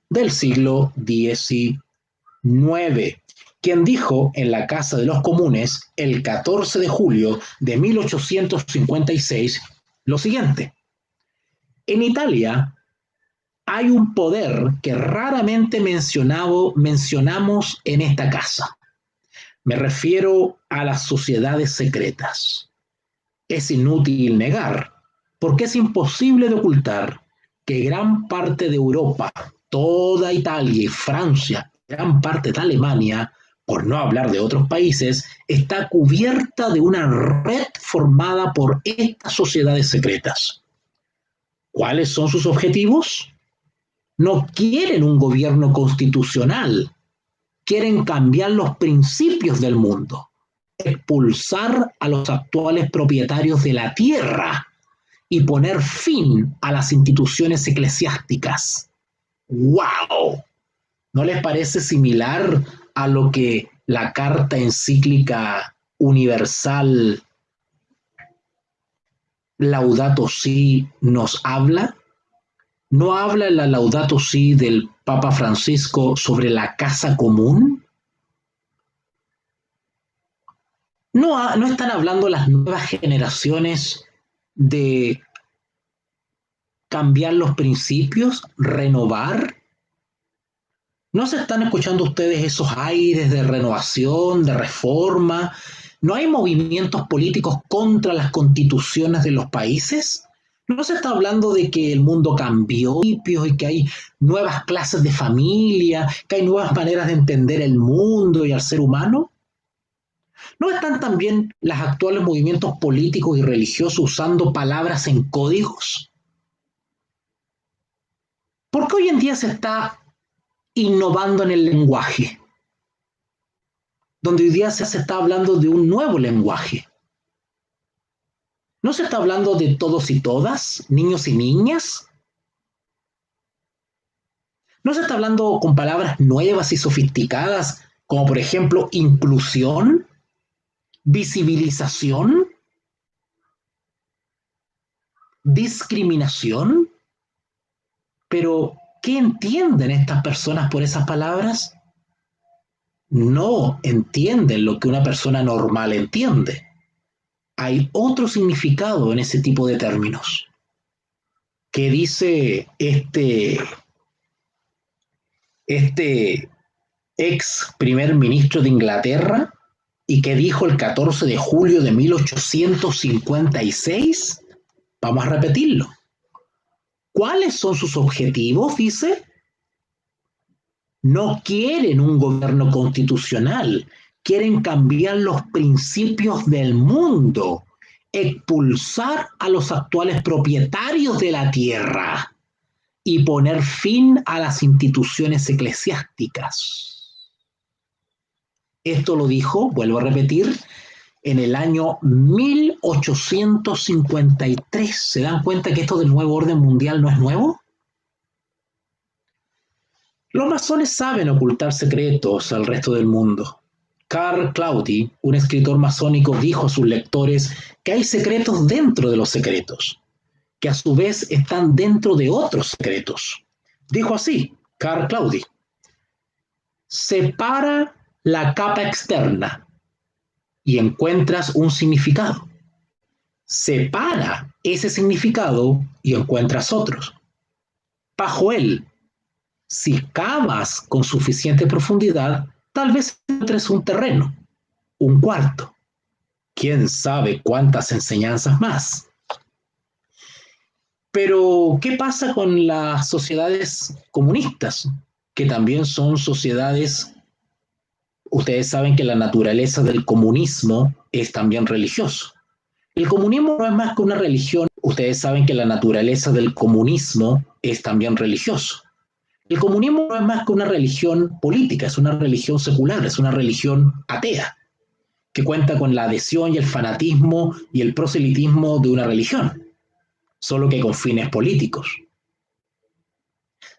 del siglo XIX, quien dijo en la Casa de los Comunes el 14 de julio de 1856 lo siguiente: en Italia hay un poder que raramente mencionamos en esta casa. Me refiero a las sociedades secretas. Es inútil negar, porque es imposible de ocultar, que gran parte de Europa, toda Italia y Francia, gran parte de Alemania, por no hablar de otros países, está cubierta de una red formada por estas sociedades secretas. ¿Cuáles son sus objetivos? No quieren un gobierno constitucional, quieren cambiar los principios del mundo, expulsar a los actuales propietarios de la tierra y poner fin a las instituciones eclesiásticas. ¡Wow! ¿No les parece similar a lo que la Carta Encíclica Universal Laudato Si nos habla? ¿No habla la Laudato Si del Papa Francisco sobre la casa común? ¿No están hablando las nuevas generaciones de cambiar los principios, renovar? ¿No se están escuchando ustedes esos aires de renovación, de reforma? ¿No hay movimientos políticos contra las constituciones de los países? ¿No se está hablando de que el mundo cambió y que hay nuevas clases de familia, que hay nuevas maneras de entender el mundo y al ser humano? ¿No están también los actuales movimientos políticos y religiosos usando palabras en códigos? ¿Por qué hoy en día se está innovando en el lenguaje? Donde hoy día se está hablando de un nuevo lenguaje. ¿No se está hablando de todos y todas, niños y niñas? ¿No se está hablando con palabras nuevas y sofisticadas, como por ejemplo inclusión, visibilización, discriminación? Pero, ¿qué entienden estas personas por esas palabras? No entienden lo que una persona normal entiende. Hay otro significado en ese tipo de términos. ¿Qué dice este ex primer ministro de Inglaterra y qué dijo el 14 de julio de 1856? Vamos a repetirlo. ¿Cuáles son sus objetivos? Dice, no quieren un gobierno constitucional, quieren cambiar los principios del mundo, expulsar a los actuales propietarios de la tierra y poner fin a las instituciones eclesiásticas. Esto lo dijo, vuelvo a repetir, en el año 1853. ¿Se dan cuenta que esto del nuevo orden mundial no es nuevo? Los masones saben ocultar secretos al resto del mundo. Karl Claudy, un escritor masónico, dijo a sus lectores que hay secretos dentro de los secretos, que a su vez están dentro de otros secretos. Dijo así, Karl Claudi: separa la capa externa y encuentras un significado. Separa ese significado y encuentras otros. Bajo él, si cavas con suficiente profundidad, tal vez encuentres un terreno, un cuarto, quién sabe cuántas enseñanzas más. Pero, ¿qué pasa con las sociedades comunistas? Que también son sociedades. Ustedes saben que la naturaleza del comunismo es también religioso. El comunismo no es más que una religión. Ustedes saben que la naturaleza del comunismo es también religioso. El comunismo no es más que una religión política, es una religión secular, es una religión atea, que cuenta con la adhesión y el fanatismo y el proselitismo de una religión, solo que con fines políticos.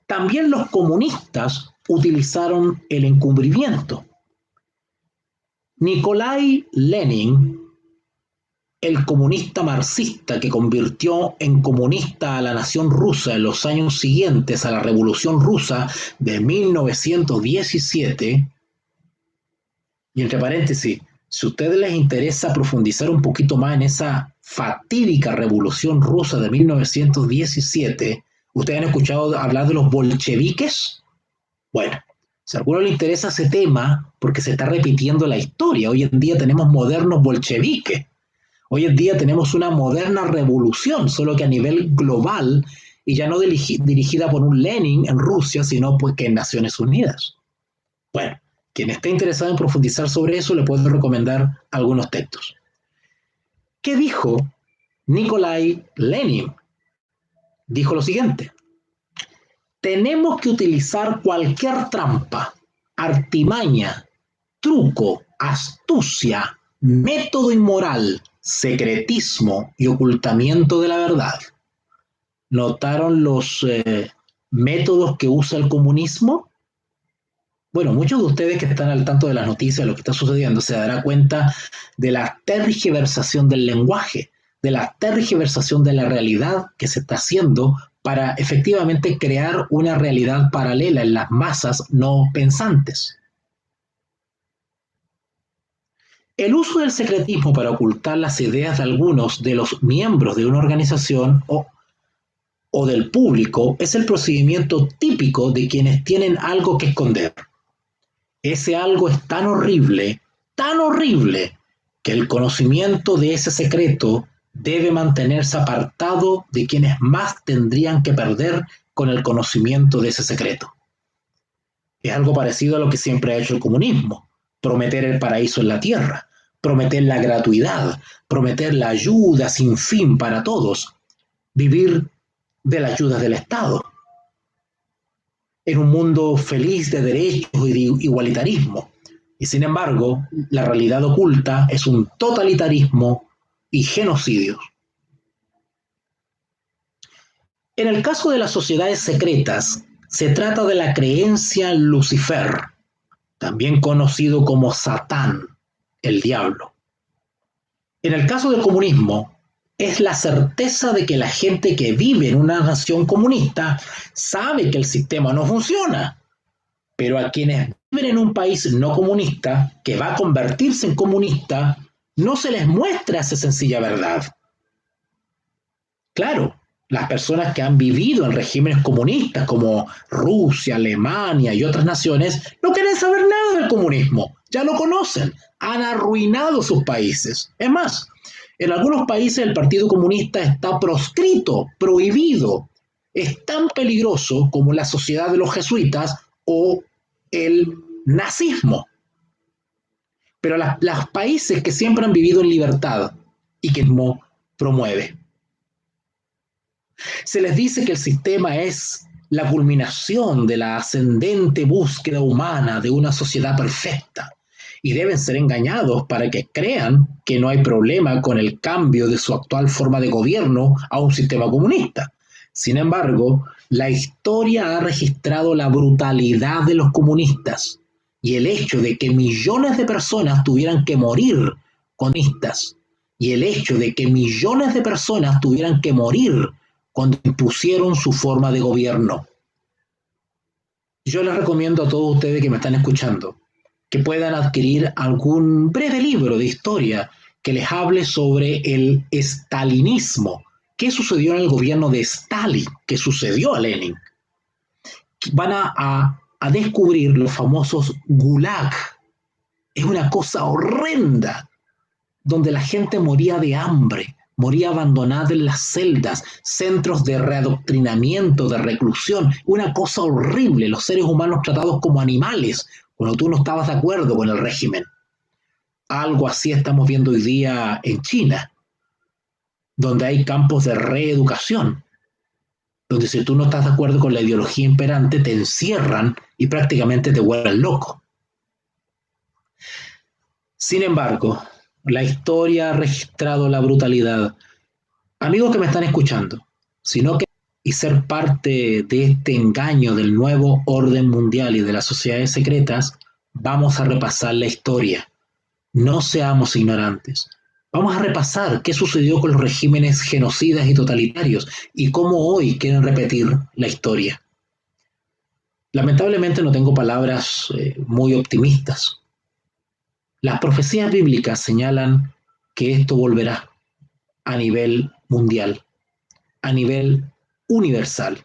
También los comunistas utilizaron el encubrimiento. Nikolai Lenin, el comunista marxista que convirtió en comunista a la nación rusa en los años siguientes a la Revolución Rusa de 1917, y entre paréntesis, si a ustedes les interesa profundizar un poquito más en esa fatídica Revolución Rusa de 1917, ¿ustedes han escuchado hablar de los bolcheviques? Bueno, si a alguno le interesa ese tema, porque se está repitiendo la historia, hoy en día tenemos modernos bolcheviques. Hoy en día tenemos una moderna revolución, solo que a nivel global y ya no dirigida por un Lenin en Rusia, sino pues que en Naciones Unidas. Bueno, quien esté interesado en profundizar sobre eso, le puedo recomendar algunos textos. ¿Qué dijo Nikolai Lenin? Dijo lo siguiente: tenemos que utilizar cualquier trampa, artimaña, truco, astucia, método inmoral, secretismo y ocultamiento de la verdad. ¿Notaron los métodos que usa el comunismo? Bueno, muchos de ustedes que están al tanto de las noticias, de lo que está sucediendo, se dará cuenta de la tergiversación del lenguaje, de la tergiversación de la realidad que se está haciendo para efectivamente crear una realidad paralela en las masas no pensantes. El uso del secretismo para ocultar las ideas de algunos de los miembros de una organización o del público es el procedimiento típico de quienes tienen algo que esconder. Ese algo es tan horrible, que el conocimiento de ese secreto debe mantenerse apartado de quienes más tendrían que perder con el conocimiento de ese secreto. Es algo parecido a lo que siempre ha hecho el comunismo: prometer el paraíso en la tierra, prometer la gratuidad, prometer la ayuda sin fin para todos, vivir de la ayuda del Estado, en un mundo feliz de derechos y de igualitarismo. Y sin embargo, la realidad oculta es un totalitarismo y genocidios. En el caso de las sociedades secretas, se trata de la creencia en Lucifer, también conocido como Satán, el diablo. En el caso del comunismo, es la certeza de que la gente que vive en una nación comunista sabe que el sistema no funciona, pero a quienes viven en un país no comunista, que va a convertirse en comunista, no se les muestra esa sencilla verdad. Claro, las personas que han vivido en regímenes comunistas como Rusia, Alemania y otras naciones no quieren saber nada del comunismo, ya lo conocen, han arruinado sus países. Es más, en algunos países el Partido Comunista está proscrito, prohibido. Es tan peligroso como la sociedad de los jesuitas o el nazismo. Pero los países que siempre han vivido en libertad y que no promueve. Se les dice que el sistema es la culminación de la ascendente búsqueda humana de una sociedad perfecta y deben ser engañados para que crean que no hay problema con el cambio de su actual forma de gobierno a un sistema comunista. Sin embargo, la historia ha registrado la brutalidad de los comunistas y el hecho de que millones de personas tuvieran que morir comunistas y el hecho de que millones de personas tuvieran que morir cuando impusieron su forma de gobierno. Yo les recomiendo a todos ustedes que me están escuchando que puedan adquirir algún breve libro de historia que les hable sobre el estalinismo. ¿Qué sucedió en el gobierno de Stalin? ¿Qué sucedió a Lenin? Van a descubrir los famosos gulag. Es una cosa horrenda, donde la gente moría de hambre, moría abandonada en las celdas, centros de readoctrinamiento, de reclusión, una cosa horrible, los seres humanos tratados como animales, cuando tú no estabas de acuerdo con el régimen. Algo así estamos viendo hoy día en China, donde hay campos de reeducación, donde si tú no estás de acuerdo con la ideología imperante, te encierran y prácticamente te vuelven loco. Sin embargo, la historia ha registrado la brutalidad. Amigos que me están escuchando, sino que y ser parte de este engaño del nuevo orden mundial y de las sociedades secretas, vamos a repasar la historia. No seamos ignorantes. Vamos a repasar qué sucedió con los regímenes genocidas y totalitarios y cómo hoy quieren repetir la historia. Lamentablemente no tengo palabras muy optimistas. Las profecías bíblicas señalan que esto volverá a nivel mundial, a nivel universal.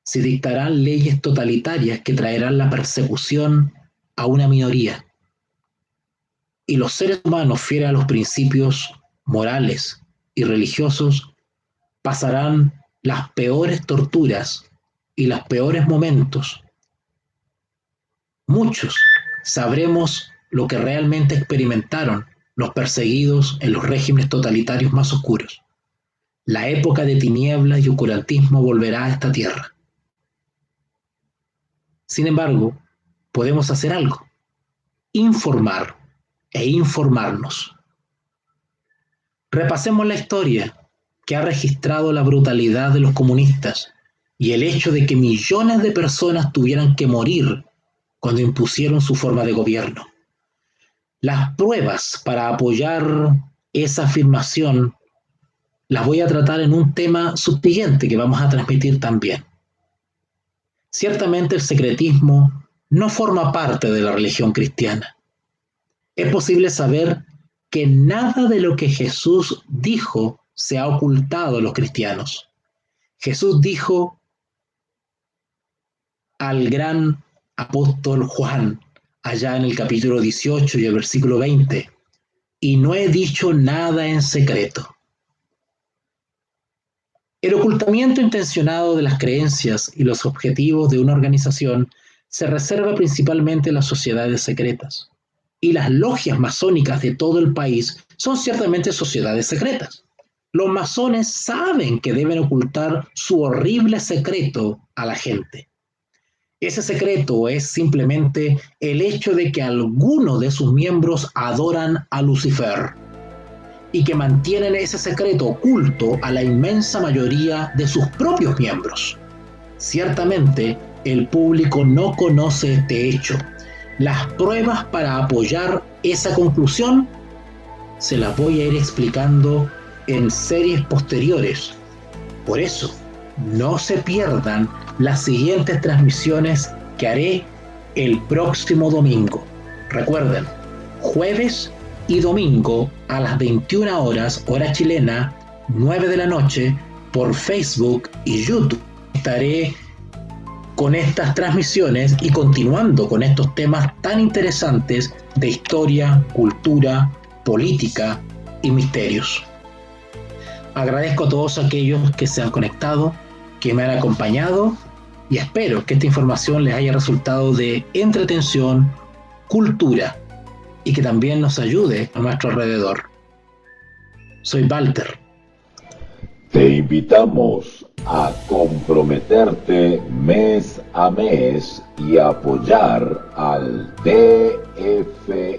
Se dictarán leyes totalitarias que traerán la persecución a una minoría. Y los seres humanos fieles a los principios morales y religiosos pasarán las peores torturas y los peores momentos. Muchos sabremos lo que realmente experimentaron los perseguidos en los regímenes totalitarios más oscuros. La época de tinieblas y oscurantismo volverá a esta tierra. Sin embargo, podemos hacer algo: informar e informarnos. Repasemos la historia que ha registrado la brutalidad de los comunistas y el hecho de que millones de personas tuvieran que morir cuando impusieron su forma de gobierno. Las pruebas para apoyar esa afirmación las voy a tratar en un tema subsiguiente que vamos a transmitir también. Ciertamente el secretismo no forma parte de la religión cristiana. Es posible saber que nada de lo que Jesús dijo se ha ocultado a los cristianos. Jesús dijo al gran apóstol Juan, allá en el capítulo 18 y el versículo 20, y no he dicho nada en secreto. El ocultamiento intencionado de las creencias y los objetivos de una organización se reserva principalmente en las sociedades secretas. Y las logias masónicas de todo el país son ciertamente sociedades secretas. Los masones saben que deben ocultar su horrible secreto a la gente. Ese secreto es simplemente el hecho de que algunos de sus miembros adoran a Lucifer y que mantienen ese secreto oculto a la inmensa mayoría de sus propios miembros. Ciertamente, el público no conoce este hecho. Las pruebas para apoyar esa conclusión se las voy a ir explicando en series posteriores. Por eso, no se pierdan las siguientes transmisiones que haré el próximo domingo. Recuerden, jueves y domingo a las 21 horas, hora chilena, 9 de la noche, por Facebook y YouTube. Estaré con estas transmisiones y continuando con estos temas tan interesantes de historia, cultura, política y misterios. Agradezco a todos aquellos que se han conectado, que me han acompañado, y espero que esta información les haya resultado de entretención, cultura y que también nos ayude a nuestro alrededor. Soy Walter. Te invitamos a comprometerte mes a mes y apoyar al DFI,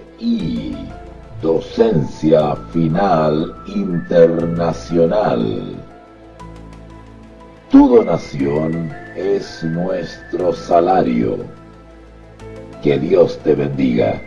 Docencia Final Internacional. Tu donación es nuestro salario. Que Dios te bendiga.